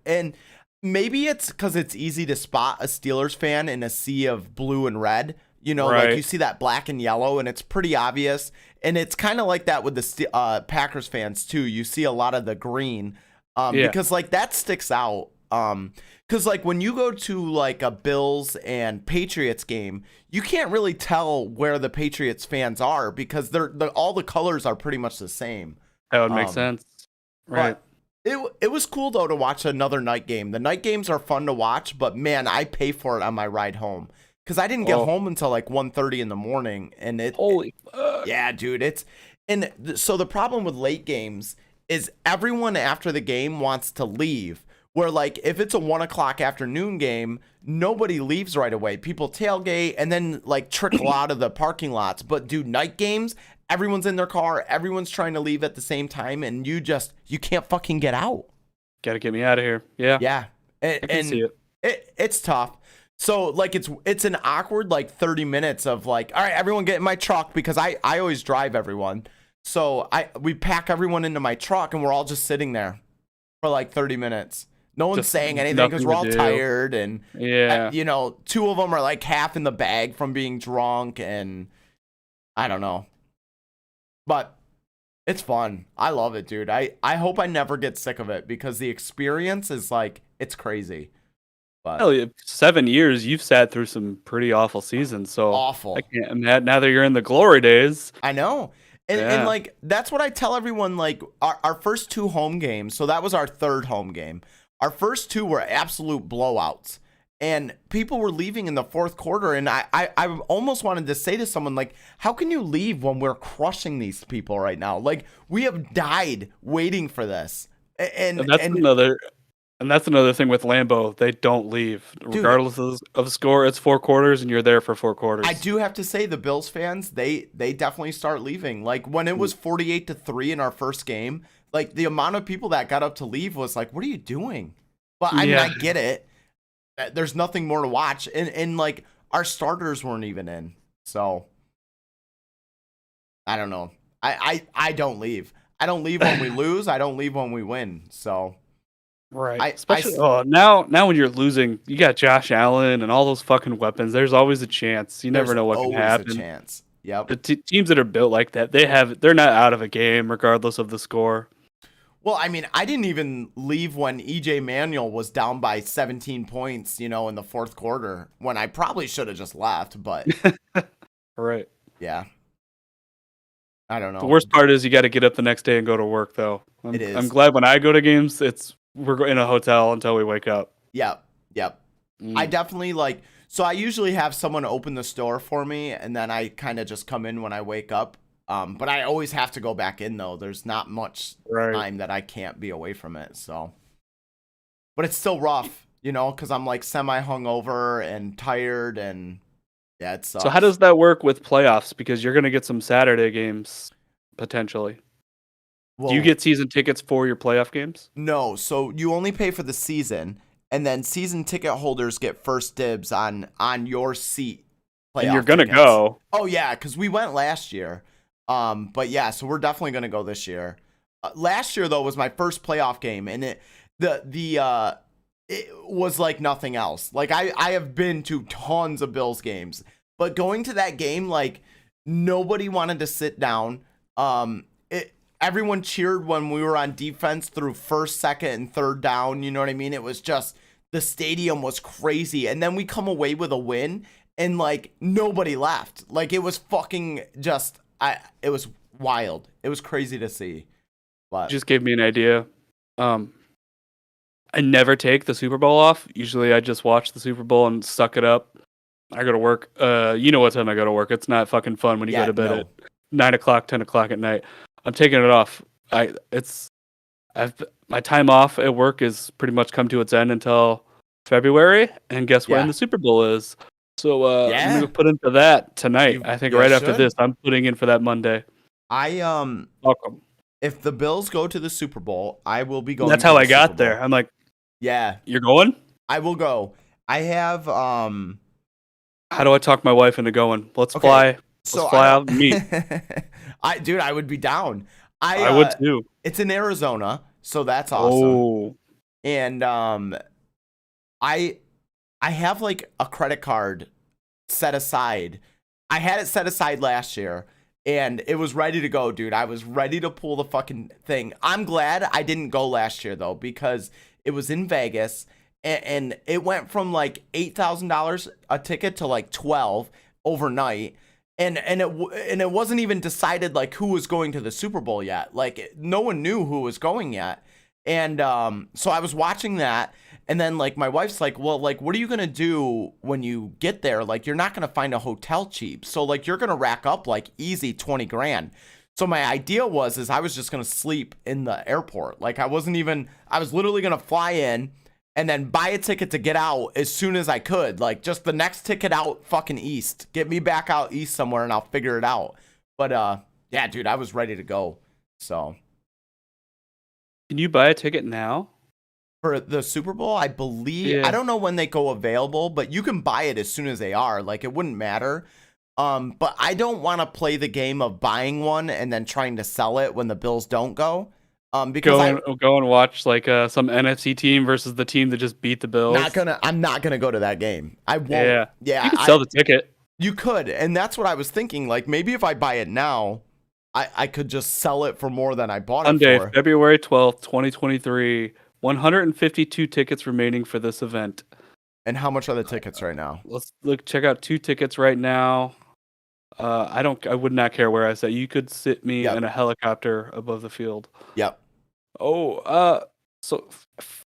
and maybe it's because it's easy to spot a Steelers fan in a sea of blue and red. You know, like you see that black and yellow, and it's pretty obvious. And it's kind of like that with the Packers fans too. You see a lot of the green, because like that sticks out. Because like when you go to like a Bills and Patriots game, you can't really tell where the Patriots fans are because they're all the colors are pretty much the same. That would make Um, sense. Right. but it was cool though to watch another night game. The night games are fun to watch, but man, I pay for it on my ride home because I didn't get Oh, home until like 1:30 in the morning, and holy fuck. yeah, dude, so the problem with late games is everyone after the game wants to leave. Where like if it's a 1 o'clock afternoon game, nobody leaves right away. People tailgate and then like trickle out of the parking lots. But dude, night games, everyone's in their car, everyone's trying to leave at the same time, and you can't fucking get out. Gotta get me out of here. Yeah, Yeah, and, I can see it. it's tough. So like it's an awkward like 30 minutes of like, all right, everyone get in my truck because I always drive everyone. So we pack everyone into my truck and we're all just sitting there for like 30 minutes. No one's Just saying anything nothing because we're to all do. tired and Yeah. two of them are like half in the bag from being drunk and I don't know. But it's fun. I love it, dude. I hope I never get sick of it because the experience is like it's crazy. But Hell, 7 years, you've sat through some pretty awful seasons. So awful. I can't imagine now that you're in the glory days. I know. And Yeah. like that's what I tell everyone, like our first two home games, so that was our third home game. Our first two were absolute blowouts. And people were leaving in the fourth quarter, and I almost wanted to say to someone, like, how can you leave when we're crushing these people right now? Like, we have died waiting for this. And that's another thing with Lambeau. They don't leave. Dude, Regardless of score, it's 4 quarters and you're there for 4 quarters. I do have to say the Bills fans, they definitely start leaving. Like when it was 48-3 in our first game, like the amount of people that got up to leave was like, what are you doing? But I mean, Yeah. I get it. There's nothing more to watch. And like our starters weren't even in. So I don't know. I don't leave. I don't leave when we lose. I don't leave when we win. So Right. Especially now when you're losing, you got Josh Allen and all those fucking weapons. There's always a chance. You never there's know what can always happen. a chance. Yep. The teams that are built like that, they're not out of a game regardless of the score. Well, I mean, I didn't even leave when EJ Manuel was down by 17 points, in the fourth quarter, when I probably should have just left, but Right. yeah. I don't know. The worst part is you got to get up the next day and go to work, though. It is. I'm glad when I go to games, we're in a hotel until we wake up. Yep. I definitely so I usually have someone open the store for me, and then I kind of just come in when I wake up. But I always have to go back in, though. There's not much time that I can't be away from it. So, but it's still rough, because I'm like semi hungover and tired, and yeah, it sucks. So how does that work with playoffs? Because you're going to get some Saturday games potentially. Well, Do you get season tickets for your playoff games? No, so you only pay for the season, and then season ticket holders get first dibs on your seat. And you're gonna go. Oh yeah, because we went last year. But yeah, so we're definitely gonna go this year. Last year though was my first playoff game, and it was like nothing else. Like I have been to tons of Bills games, but going to that game, like nobody wanted to sit down. Everyone cheered when we were on defense through first, second, and third down. You know what I mean? It was just the stadium was crazy, and then we come away with a win, and like nobody left. Like it was fucking just. It was wild. It was crazy to see. But Just gave me an idea. I never take the Super Bowl off. Usually I just watch the Super Bowl and suck it up. I go to work. You know what time I go to work. It's not fucking fun when you go to bed at 9 o'clock, 10 o'clock at night. I'm taking it off. My time off at work is pretty much come to its end until February. And guess when the Super Bowl is? So I'm gonna put in for that tonight. I think right after this, I'm putting in for that Monday. Welcome. If the Bills go to the Super Bowl, I will be going. That's how I got there. I'm like, yeah, you're going? I will go. I have How do I talk my wife into going? Let's fly. Let's fly out and meet. I would be down. I would too. It's in Arizona, so that's awesome. Oh. And I have like a credit card set aside. I had it set aside last year and it was ready to go, dude. I was ready to pull the fucking thing. I'm glad I didn't go last year though, because it was in Vegas and it went from like $8,000 a ticket to like 12 overnight. and it wasn't even decided like who was going to the Super Bowl yet. Like no one knew who was going yet. And so I was watching that, and then like my wife's like, "Well, like what are you going to do when you get there? Like you're not going to find a hotel cheap. So like you're going to rack up like easy 20 grand." So my idea is I was just going to sleep in the airport. Like I was literally going to fly in and then buy a ticket to get out as soon as I could. Like just the next ticket out fucking east. Get me back out east somewhere and I'll figure it out. But yeah, dude, I was ready to go. So Can you buy a ticket now? for the Super Bowl, I believe Yeah. I don't know when they go available, but you can buy it as soon as they are. Like it wouldn't matter. But I don't want to play the game of buying one and then trying to sell it when the Bills don't go. Because Go and watch like some NFC team versus the team that just beat the Bills. I'm not gonna go to that game. I won't. Yeah. Yeah. You can sell the ticket. You could, and that's what I was thinking. Like maybe if I buy it now, I could just sell it for more than I bought Sunday, it for. February 12th, 2023. 152 tickets remaining for this event. And how much are the tickets right now? Let's check out 2 tickets right now. I would not care where I sit. You could sit me in a helicopter above the field. Yep. Oh, so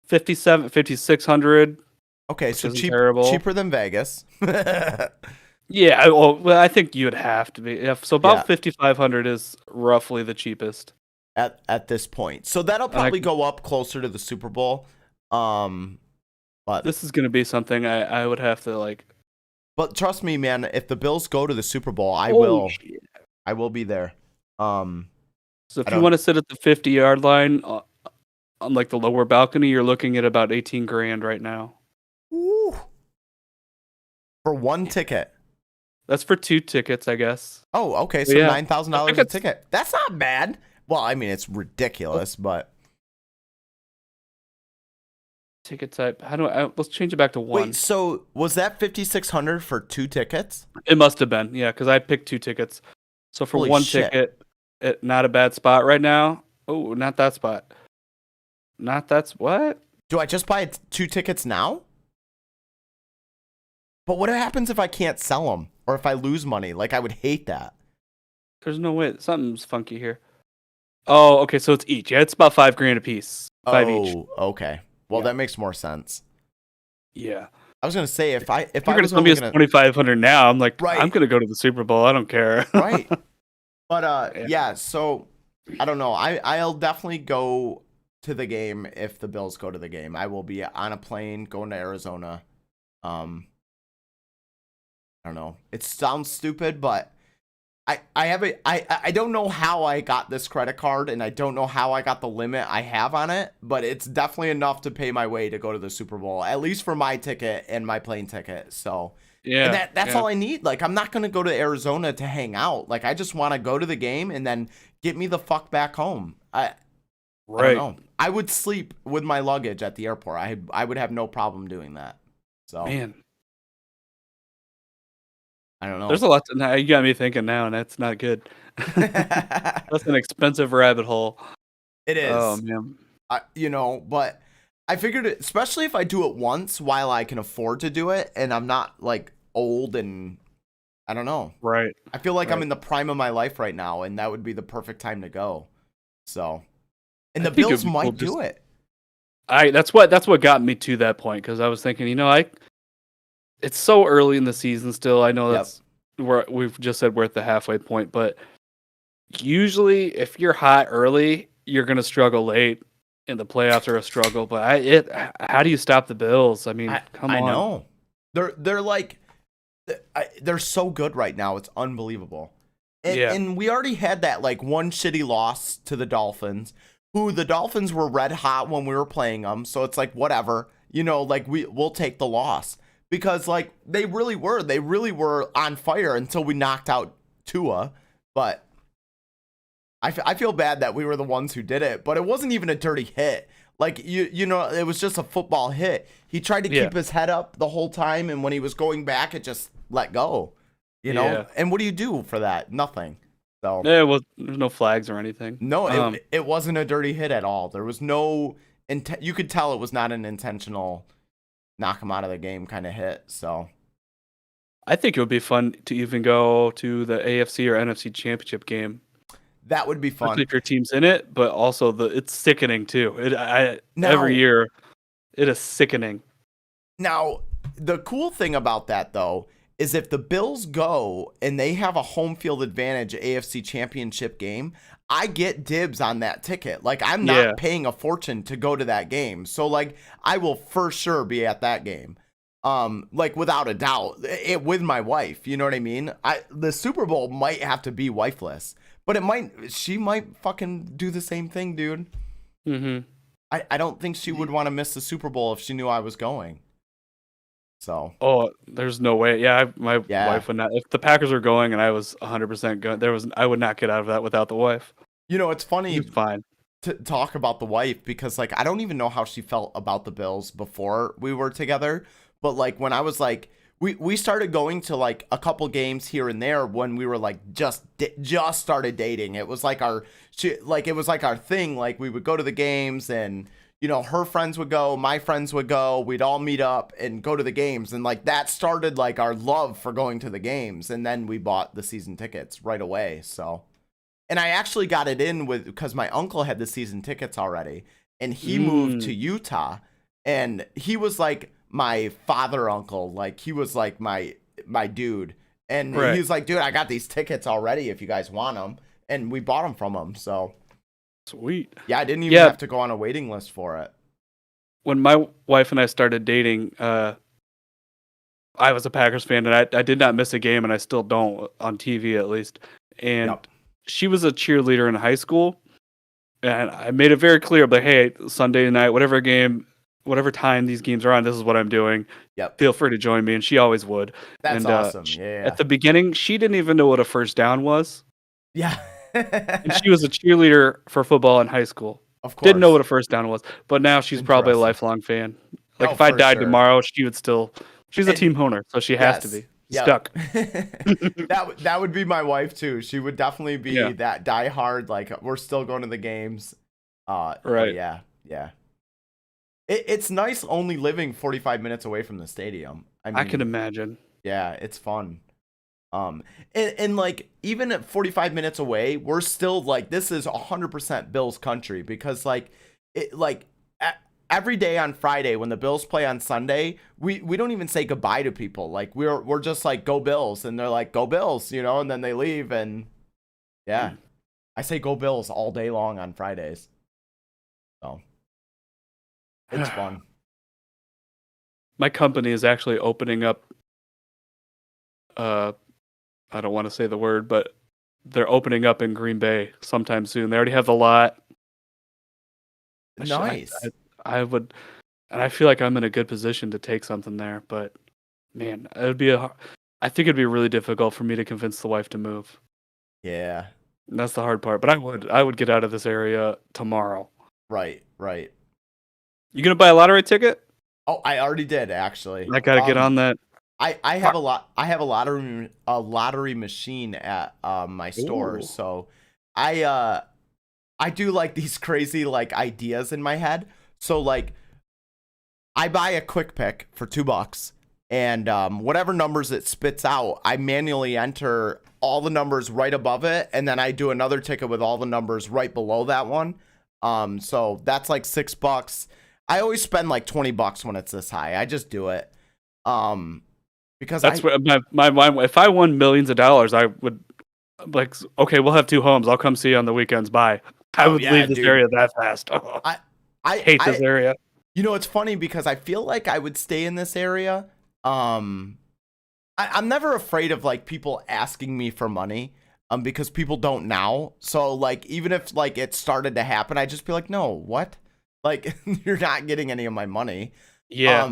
5,600. Okay, so terrible. Cheaper than Vegas. Yeah, well, I think you'd have to be. Yeah, so about 5,500 is roughly the cheapest at this point. So that'll probably go up closer to the Super Bowl. But this is going to be something I would have to like. But trust me, man, if the Bills go to the Super Bowl, I will be there. So if you want to sit at the 50-yard line on like the lower balcony, you're looking at about 18 grand right now. Ooh. For one ticket. That's for 2 tickets, I guess. Oh, okay. So $9,000 a ticket. That's not bad. Well, I mean, it's ridiculous, but ticket type. Let's change it back to 1. Wait, so was that 5,600 for 2 tickets? It must have been, yeah, because I picked 2 tickets. So for Holy 1 shit. ticket, not a bad spot right now. Oh, not that spot. What? Do I just buy 2 tickets now? But what happens if I can't sell them or if I lose money? Like I would hate that. There's no way. Something's funky here. Oh, okay. So it's each. Yeah, it's about 5 grand a piece. 5 each. Oh, okay. Well, that makes more sense. Yeah. I was gonna say if I you're gonna tell me it's 2,500 now, I'm like, right. I'm gonna go to the Super Bowl. I don't care. Right. But yeah. So I don't know. I'll definitely go to the game if the Bills go to the game. I will be on a plane going to Arizona. I don't know. It sounds stupid, but I don't know how I got this credit card, and I don't know how I got the limit I have on it, but it's definitely enough to pay my way to go to the Super Bowl, at least for my ticket and my plane ticket. So yeah, and that's all I need. Like I'm not gonna go to Arizona to hang out. Like I just want to go to the game and then get me the fuck back home. I don't know. I would sleep with my luggage at the airport. I would have no problem doing that. So man. I don't know. There's a lot you got me thinking now, and that's not good. That's an expensive rabbit hole. It is. Oh man. But I figured especially if I do it once while I can afford to do it, and I'm not like old and I don't know. Right. I feel like I'm in the prime of my life right now, and that would be the perfect time to go. So, and the Bills might do it. That's what got me to that point, because I was thinking, it's so early in the season still. I know that's we've just said we're at the halfway point, but usually if you're hot early, you're going to struggle late, and the playoffs are a struggle. But how do you stop the Bills? I mean, come on. I know. They're like they're so good right now. It's unbelievable. And we already had that like one shitty loss to the Dolphins, who the Dolphins were red hot when we were playing them. So it's like whatever, like we'll take the loss. Because, like, they really were on fire until we knocked out Tua. But I feel bad that we were the ones who did it. But it wasn't even a dirty hit. Like, it was just a football hit. He tried to keep his head up the whole time. And when he was going back, it just let go. And what do you do for that? Nothing. So there's no flags or anything. No, it wasn't a dirty hit at all. There was no you could tell it was not an intentional knock him out of the game kind of hit. So I think it would be fun to even go to the AFC or NFC Championship game, That would be especially fun. if your team's in it. But also, it's sickening too. Every Now, year, it is sickening. Now, the cool thing about that though is if the Bills go and they have a home field advantage AFC Championship game, I get dibs on that ticket. Like I'm Yeah. not paying a fortune to go to that game. So like I will for sure be at that game. Like without a doubt, with my wife, you know what I mean? The Super Bowl might have to be wifeless, but she might fucking do the same thing, dude. Mm-hmm. I don't think she would want to miss the Super Bowl if she knew I was going. So, Oh, there's no way. Yeah, my yeah. wife would not. If the Packers were going and I was 100% going, I would not get out of that without the wife. You know, it's funny It's fine. to talk about the wife because, like, I don't even know how she felt about the Bills before we were together. But, like, when I was like, we started going to, like, a couple games here and there when we were, like, just started dating. It was like it was like our thing. Like, we would go to the games and, you know, her friends would go, my friends would go, we'd all meet up and go to the games. And like that started like our love for going to the games. And then we bought the season tickets right away. So, and I actually got it in because my uncle had the season tickets already and he moved to Utah and he was like my father uncle. Like he was like my dude. And Right. he was like, dude, I got these tickets already if you guys want them. And we bought them from him. So. Sweet. Yeah, I didn't even have to go on a waiting list for it. When my wife and I started dating, I was a Packers fan, and I did not miss a game, and I still don't on TV at least. And she was a cheerleader in high school, and I made it very clear, like, hey, Sunday night, whatever time these games are on, this is what I'm doing. Yep. Feel free to join me, and she always would. That's awesome. Yeah. At the beginning, she didn't even know what a first down was. Yeah. And she was a cheerleader for football in high school. Of course. Didn't know what a first down was, but now she's probably a lifelong fan. Like if I died tomorrow, she would still. She's a team owner, so she has to be stuck. that would be my wife too. She would definitely be that diehard. Like we're still going to the games. Right. Yeah. It's nice only living 45 minutes away from the stadium. I can imagine. Yeah, it's fun. And like even at 45 minutes away, we're still like this is 100% Bills country because like it like every day on Friday when the Bills play on Sunday, we don't even say goodbye to people. Like we're just like go Bills and they're like go Bills, you know, and then they leave and yeah. I say go Bills all day long on Fridays. So it's fun. My company is actually opening up I don't want to say the word, but they're opening up in Green Bay sometime soon. They already have the lot. Nice. I would, and I feel like I'm in a good position to take something there. But man, I think it'd be really difficult for me to convince the wife to move. Yeah, and that's the hard part. But I would get out of this area tomorrow. Right. You gonna buy a lottery ticket? Oh, I already did actually. I gotta get on that. I have a lottery machine at my store. So I do like these crazy like ideas in my head. So like I buy a quick pick for $2 and whatever numbers it spits out, I manually enter all the numbers right above it and then I do another ticket with all the numbers right below that one. So that's like $6. I always spend like $20 when it's this high. I just do it. Because that's what my if I won millions of dollars, I would like okay, we'll have 2 homes. I'll come see you on the weekends. Bye. I would leave this area that fast. I hate this area. You know, it's funny because I feel like I would stay in this area. I'm never afraid of like people asking me for money. Because people don't now. So like even if like it started to happen, I'd just be like, no, what? Like you're not getting any of my money. Yeah.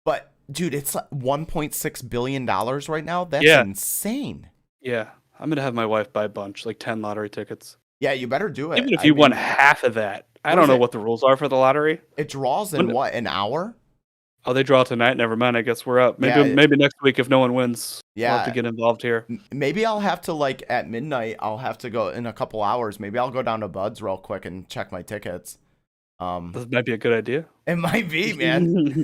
But dude, it's like $1.6 billion right now. That's insane. Yeah. I'm going to have my wife buy a bunch, like 10 lottery tickets. Yeah, you better do it. Even if you won half of that. I don't know what the rules are for the lottery. It draws in what, an hour? Oh, they draw tonight? Never mind. I guess we're up. Maybe next week if no one wins. Yeah. We'll have to get involved here. Maybe I'll have to like at midnight, I'll have to go in a couple hours. Maybe I'll go down to Bud's real quick and check my tickets. This might be a good idea. It might be, man.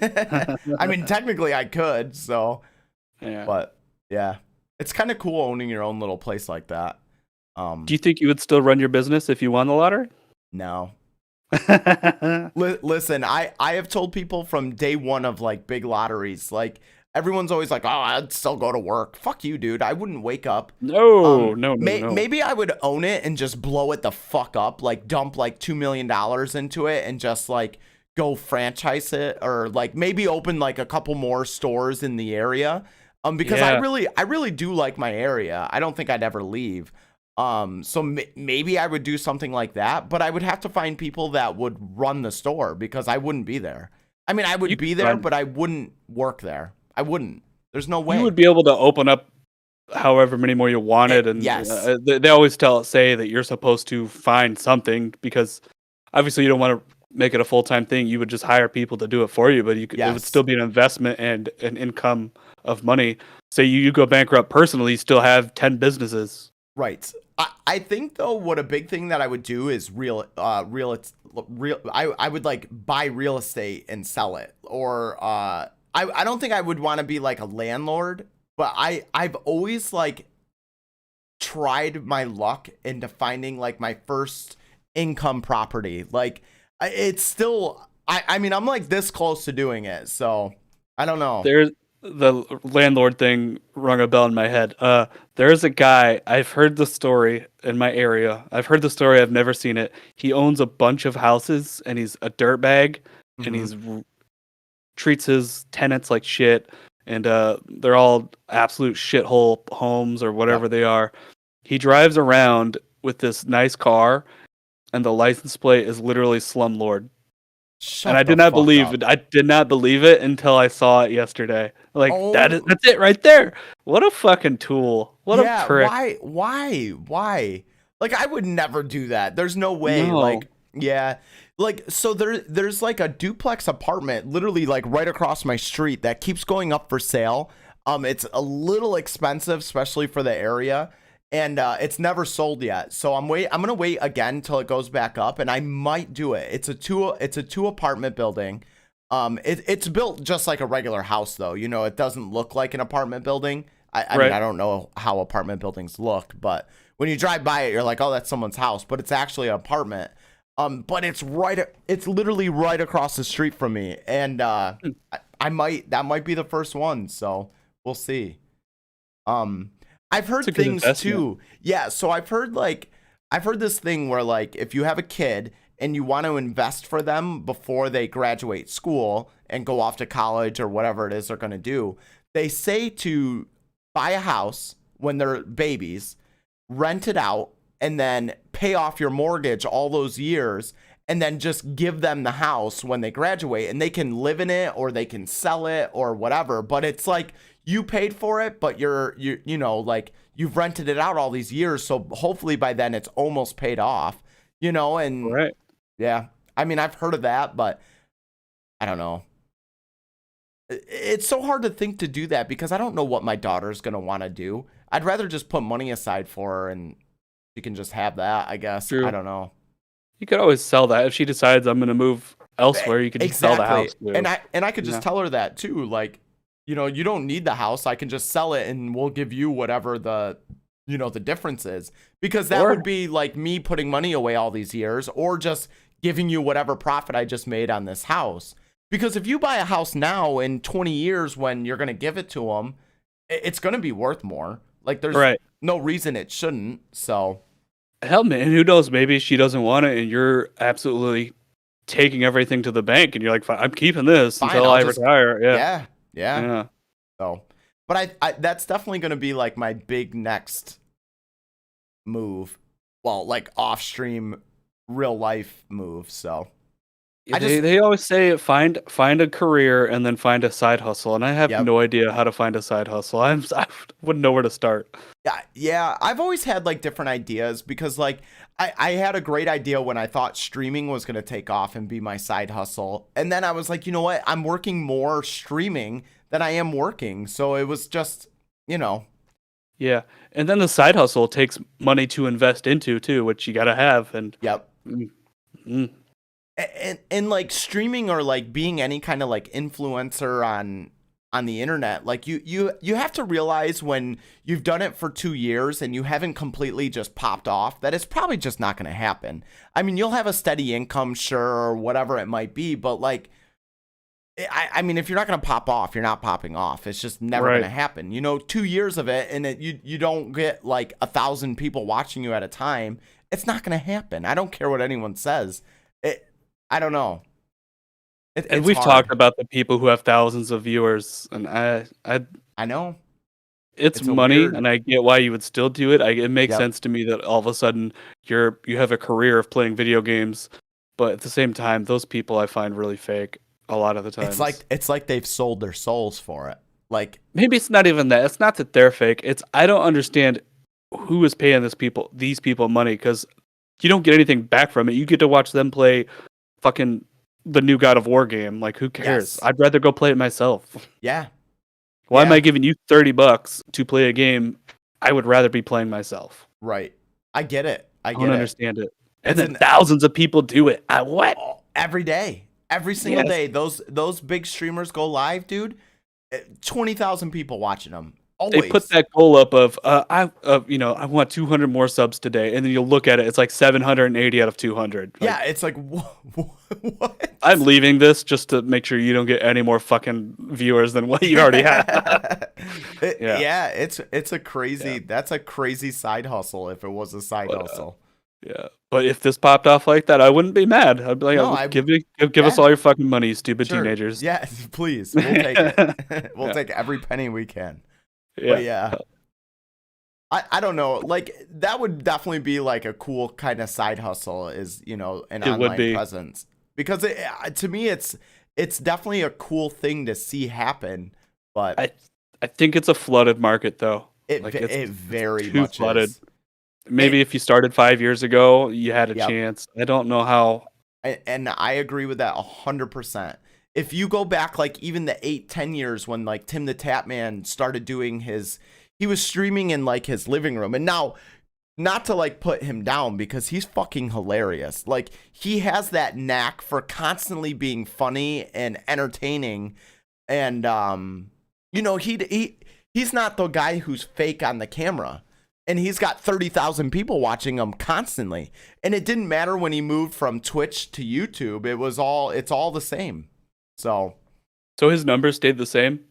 I mean, technically I could, so yeah. But Yeah. It's kind of cool owning your own little place like that. Do you think you would still run your business if you won the lottery? No. Listen, I have told people from day one of like big lotteries, like everyone's always like, "Oh, I'd still go to work." Fuck you, dude. I wouldn't wake up. No, no, no, no. Maybe I would own it and just blow it the fuck up, like dump like $2 million into it and just like go franchise it, or like maybe open like a couple more stores in the area. Because Yeah. I really do like my area. I don't think I'd ever leave. So maybe I would do something like that, but I would have to find people that would run the store because I wouldn't be there. I mean, I You would be could there, find, but I wouldn't work there. I wouldn't. There's no you way. would be able to open up however many more you wanted, and Yes. they always say that you're supposed to find something because obviously you don't want to make it a full-time thing. You would just hire people to do it for you, but it would Yes. still be an investment and an income of money. Say you go bankrupt personally, you still have 10 businesses. Right. I think though what a big thing that I would do is I would like buy real estate and sell it. Or I don't think I would want to be like a landlord, but I've always like tried my luck into finding like my first income property. Like it's still I mean I'm like this close to doing it. So I don't know. There's the landlord thing rung a bell in my head. There's a guy, I've heard the story in my area. I've heard the story, I've never seen it. He owns a bunch of houses and he's a dirtbag and treats his tenants like shit, and they're all absolute shithole homes or whatever Yep. they are. He drives around with this nice car and the license plate is literally slumlord. And Shut I the did not fuck believe up. it. I did not believe it until I saw it yesterday. Like Oh. that's it right there. What a fucking tool. What a Yeah, prick. why? Like I would never do that. There's no way. No. Like, yeah. Like so there's like a duplex apartment literally like right across my street that keeps going up for sale. It's a little expensive, especially for the area, and it's never sold yet. So I'm going to wait again till it goes back up and I might do it. It's a two apartment building. It's built just like a regular house though. You know, it doesn't look like an apartment building. I mean, Right. I don't know how apartment buildings look, but when you drive by it, you're like, oh, that's someone's house, but it's actually an apartment. But it's literally right across the street from me. And that might be the first one. So we'll see. I've It's a heard good things investment. too. Yeah. So I've heard this thing where like, if you have a kid and you want to invest for them before they graduate school and go off to college or whatever it is they're going to do, they say to buy a house when they're babies, rent it out, and then pay off your mortgage all those years, and then just give them the house when they graduate, and they can live in it or they can sell it or whatever. But it's like you paid for it, but you know, like you've rented it out all these years, so hopefully by then it's almost paid off, you know. And Right. yeah, I mean I've heard of that, but I don't know. It's so hard to think to do that because I don't know what my daughter's going to want to do. I'd rather just put money aside for her and she can just have that, I guess. I True. don't know. You could always sell that if she decides I'm gonna move elsewhere. You could just sell the Exactly. house too. And I could just Yeah. tell her that too. Like, you know, you don't need the house. I can just sell it and we'll give you whatever the, you know, the difference is. Because that Or would be like me putting money away all these years or just giving you whatever profit I just made on this house. Because if you buy a house now in 20 years when you're going to give it to them, it's going to be worth more. Like there's right. no reason it shouldn't. So, Hell, man, who knows? Maybe she doesn't want it, and you're absolutely taking everything to the bank, and you're like, "Fine, I'm keeping this fine, until I'll I just retire." Yeah, yeah. yeah. So, but I that's definitely going to be like my big next move. Well, like off stream real life move. So, Yeah, I just they always say find a career and then find a side hustle, and I have yep. no idea how to find a side hustle. I wouldn't know where to start. Yeah, I've always had like different ideas because like I had a great idea when I thought streaming was going to take off and be my side hustle. And then I was like, you know what? I'm working more streaming than I am working. So it was just, you know, Yeah, and then the side hustle takes money to invest into too, which you gotta have. And yep. mm, mm, And like streaming or like being any kind of like influencer on the internet. Like you have to realize when you've done it for 2 years and you haven't completely just popped off that it's probably just not going to happen. I mean, you'll have a steady income, sure, or whatever it might be, but like, I mean, if you're not going to pop off, you're not popping off. It's just never going to happen. 2 years of it, and you don't get like 1,000 people watching you at a time. It's not going to happen. I don't care what anyone says. I don't know. And we've talked about the people who have thousands of viewers, and I know it's money, and I get why you would still do it. It makes sense to me that all of a sudden you have a career of playing video games, but at the same time, those people I find really fake a lot of the time. It's like they've sold their souls for it. Like, maybe it's not even that. It's not that they're fake. It's I don't understand who is paying these people money, because you don't get anything back from it. You get to watch them play fucking the new God of War game. Like, who cares? I'd rather go play it myself. Yeah. Why am I giving you $30 to play a game I would rather be playing myself? Right. I get it. I don't understand it. And then thousands of people do it. What? Every day. Every single day. Those big streamers go live, dude. 20,000 people watching them. Always. They put that goal up of I want 200 more subs today, and then you'll look at it, it's like 780 out of 200. Yeah, it's like what? I'm leaving this just to make sure you don't get any more fucking viewers than what you already have. It's a crazy. That's a crazy side hustle if it was a side hustle. Yeah, but if this popped off like that, I wouldn't be mad. I'd be like, give us all your fucking money, you stupid teenagers. Yeah, please, we'll take it. We'll take every penny we can. Yeah. But I don't know. Like, that would definitely be like a cool kind of side hustle, is an online presence, because to me it's definitely a cool thing to see happen. But I think it's a flooded market, though. It very much flooded. is. Maybe if you started 5 years ago, you had a chance. I don't know how. And I agree with that 100%. If you go back, like, even the 8-10 years when, like, Tim the Tatman started doing he was streaming in, like, his living room. And now, not to, like, put him down, because he's fucking hilarious. Like, he has that knack for constantly being funny and entertaining. And, he's not the guy who's fake on the camera. And he's got 30,000 people watching him constantly. And it didn't matter when he moved from Twitch to YouTube. It's all the same. So his numbers stayed the same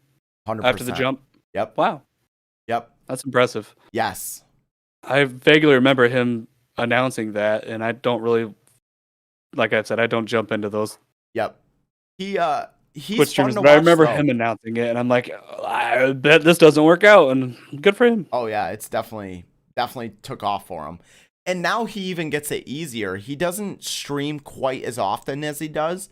100%. After the jump? Yep. Wow. Yep. That's impressive. Yes. I vaguely remember him announcing that, and I don't really, like I said, I don't jump into those. Yep. He's Twitch streamers, but I remember him announcing it, and I'm like, I bet this doesn't work out, and good for him. Oh yeah, it's definitely took off for him. And now he even gets it easier. He doesn't stream quite as often as he does,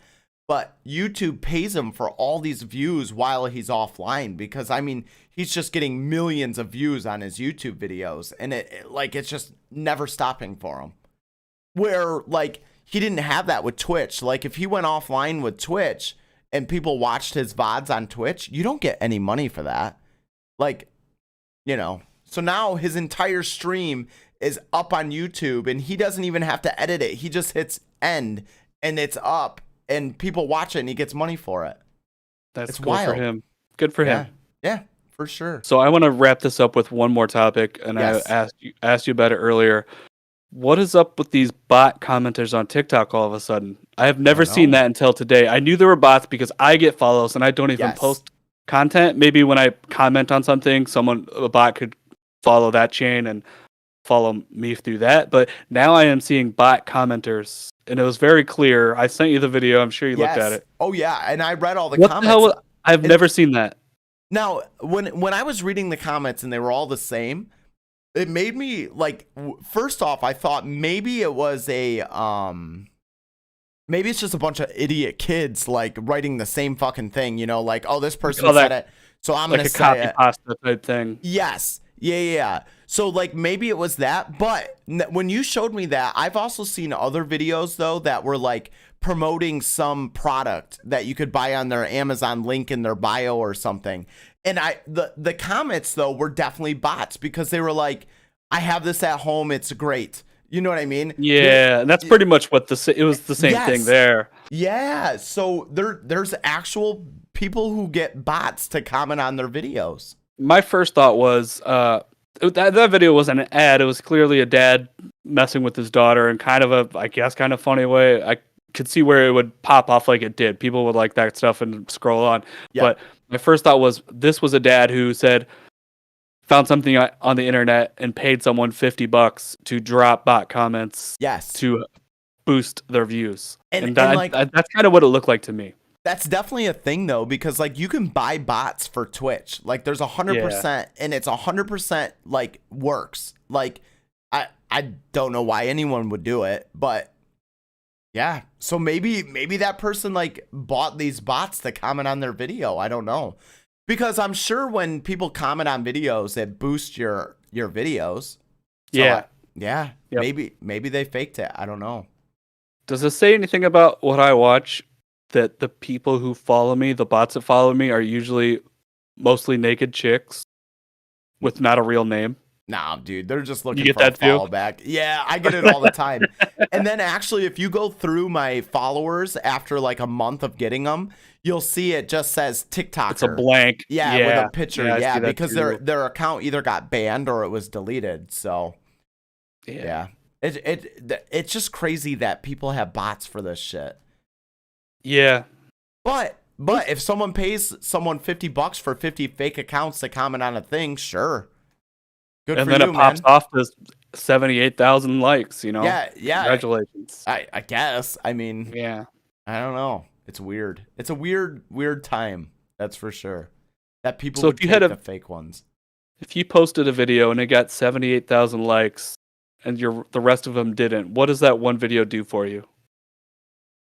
but YouTube pays him for all these views while he's offline, because I mean, he's just getting millions of views on his YouTube videos, and it's just never stopping for him. Where, like, he didn't have that with Twitch. Like, if he went offline with Twitch and people watched his VODs on Twitch, you don't get any money for that. Like, so now his entire stream is up on YouTube, and he doesn't even have to edit it. He just hits end and it's up, and people watch it, and he gets money for it. That's cool for him. Good for him. Yeah, for sure. So I want to wrap this up with one more topic, and I asked you about it earlier. What is up with these bot commenters on TikTok all of a sudden? I have never seen that until today. I knew there were bots because I get follows and I don't even post content. Maybe when I comment on something, a bot could follow that chain and follow me through that. But now I am seeing bot commenters, and it was very clear. I sent you the video. I'm sure you looked at it. Oh yeah, and I read all the what comments. The hell? I've never seen that. Now, when I was reading the comments and they were all the same, it made me, like, first off, I thought maybe it was maybe it's just a bunch of idiot kids, like, writing the same fucking thing, like, oh, this person said it, so I'm going to say it. Like a copy pasta type thing. Yes. Yeah. So, like, maybe it was that, but when you showed me that, I've also seen other videos, though, that were, like, promoting some product that you could buy on their Amazon link in their bio or something. And the comments, though, were definitely bots, because they were like, I have this at home, it's great. You know what I mean? Yeah, and that's pretty much what it was the same thing there. Yeah, so there's actual people who get bots to comment on their videos. My first thought was that video wasn't an ad. It was clearly a dad messing with his daughter in kind of a, I guess, kind of funny way. I could see where it would pop off like it did. People would like that stuff and scroll on. Yep. But my first thought was this was a dad who said, found something on the internet and paid someone $50 to drop bot comments Yes. to boost their views. And like that's kind of what it looked like to me. that's definitely a thing though, because like you can buy bots for Twitch. Like there's 100% and it's 100% like works. Like I don't know why anyone would do it, but yeah. So maybe that person like bought these bots to comment on their video. I don't know. Because I'm sure when people comment on videos, it boosts your videos. So Yeah. Yeah. Yep. Maybe they faked it. I don't know. Does it say anything about what I watch? That the people who follow me, the bots that follow me, are usually mostly naked chicks with not a real name. Nah, dude, they're just looking You get for a that too? follow back. Yeah, I get it all the time. And then actually, if you go through my followers after like a month of getting them, you'll see it just says TikToker. It's a blank. Yeah, with a picture. I Yeah, see that because too. their account either got banned or it was deleted. So yeah. It's just crazy that people have bots for this shit. Yeah. But if someone pays someone $50 for 50 fake accounts to comment on a thing, sure. Good and for then you, it pops man. off to 78,000 likes, you know? Yeah. Congratulations. I guess. I mean, Yeah. I don't know. It's weird. It's a weird time. That's for sure. That people So would if you take had the fake ones. If you posted a video and it got 78,000 likes and the rest of them didn't, what does that one video do for you?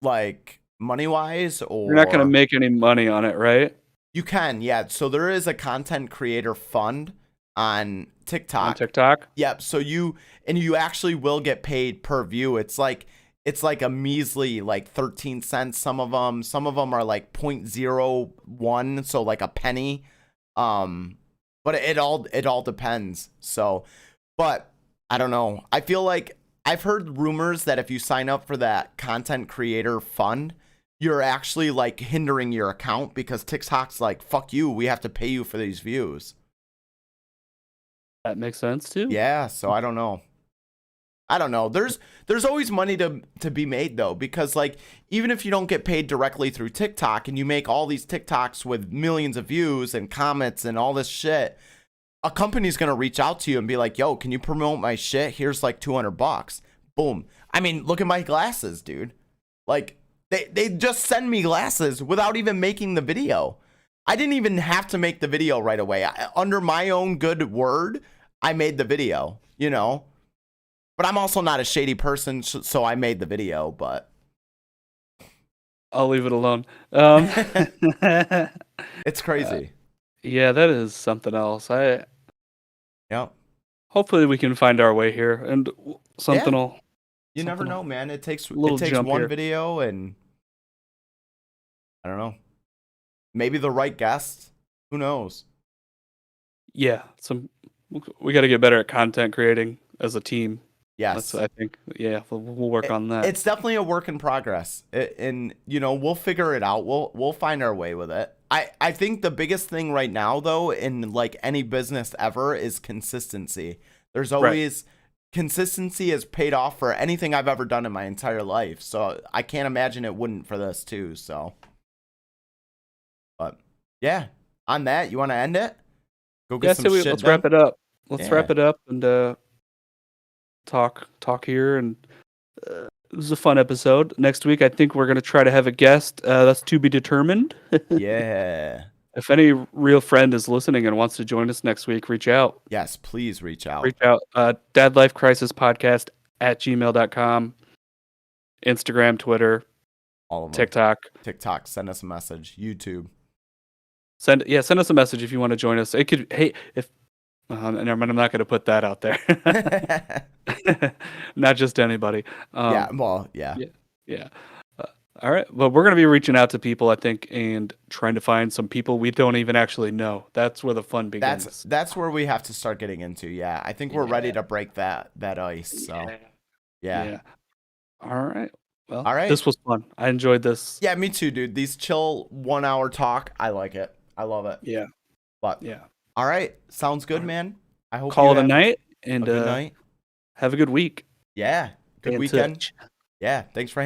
Like money wise, or You're not going to make any money on it, right? you can, yeah. So there is a content creator fund on TikTok. On TikTok? Yep. So you actually will get paid per view. It's like a measly like 13 cents. Some of them are like 0.01, so like a penny. But it all depends. So, but I don't know. I feel like I've heard rumors that if you sign up for that content creator fund, you're actually like hindering your account because TikTok's like, fuck you, we have to pay you for these views. That makes sense too. Yeah, so I don't know. There's always money to be made though, because like even if you don't get paid directly through TikTok and you make all these TikToks with millions of views and comments and all this shit, a company's gonna reach out to you and be like, yo, can you promote my shit? Here's like $200. Boom. I mean, look at my glasses, dude. Like they just send me glasses without even making the video. I didn't even have to make the video right away. Under my own good word, I made the video, you know? But I'm also not a shady person, so I made the video, but I'll leave it alone. it's crazy. Yeah, that is something else. Yeah. Hopefully we can find our way here and something will. You never know, man. It takes Little jump one here. video and I don't know. Maybe the right guest. Who knows? Yeah, we got to get better at content creating as a team. Yes. I think. Yeah, we'll work on that. It's definitely a work in progress. And you know, we'll figure it out. We'll find our way with it. I think the biggest thing right now though in like any business ever is consistency. There's always consistency has paid off for anything I've ever done in my entire life. So I can't imagine it wouldn't for this too. So, but yeah, on that, you want to end it? Go get some shit let's done? wrap it up. Let's Yeah. wrap it up and talk here. And it was a fun episode. Next week, I think we're gonna try to have a guest. That's to be determined. Yeah. If any real friend is listening and wants to join us next week, reach out. Yes, please reach out. Reach out. Dad Life Crisis Podcast @gmail.com. Instagram, Twitter, All of them. TikTok. Send us a message. YouTube. Send us a message if you want to join us. It could. Hey, if never mind, I'm not going to put that out there. Not just anybody. Yeah. Well. Yeah. Yeah. All right. Well, we're going to be reaching out to people, I think, and trying to find some people we don't even actually know. That's where the fun begins. That's where we have to start getting into. Yeah. I think we're ready to break that ice. So. Yeah. All right. Well, All right. this was fun. I enjoyed this. Yeah, me too, dude. These chill 1 hour talk, I like it. I love it. Yeah. But Yeah. all right, sounds good, All right. man. I hope you Call it a have night a and good night. have a good week. Yeah, Stay good in weekend. touch. Yeah, thanks for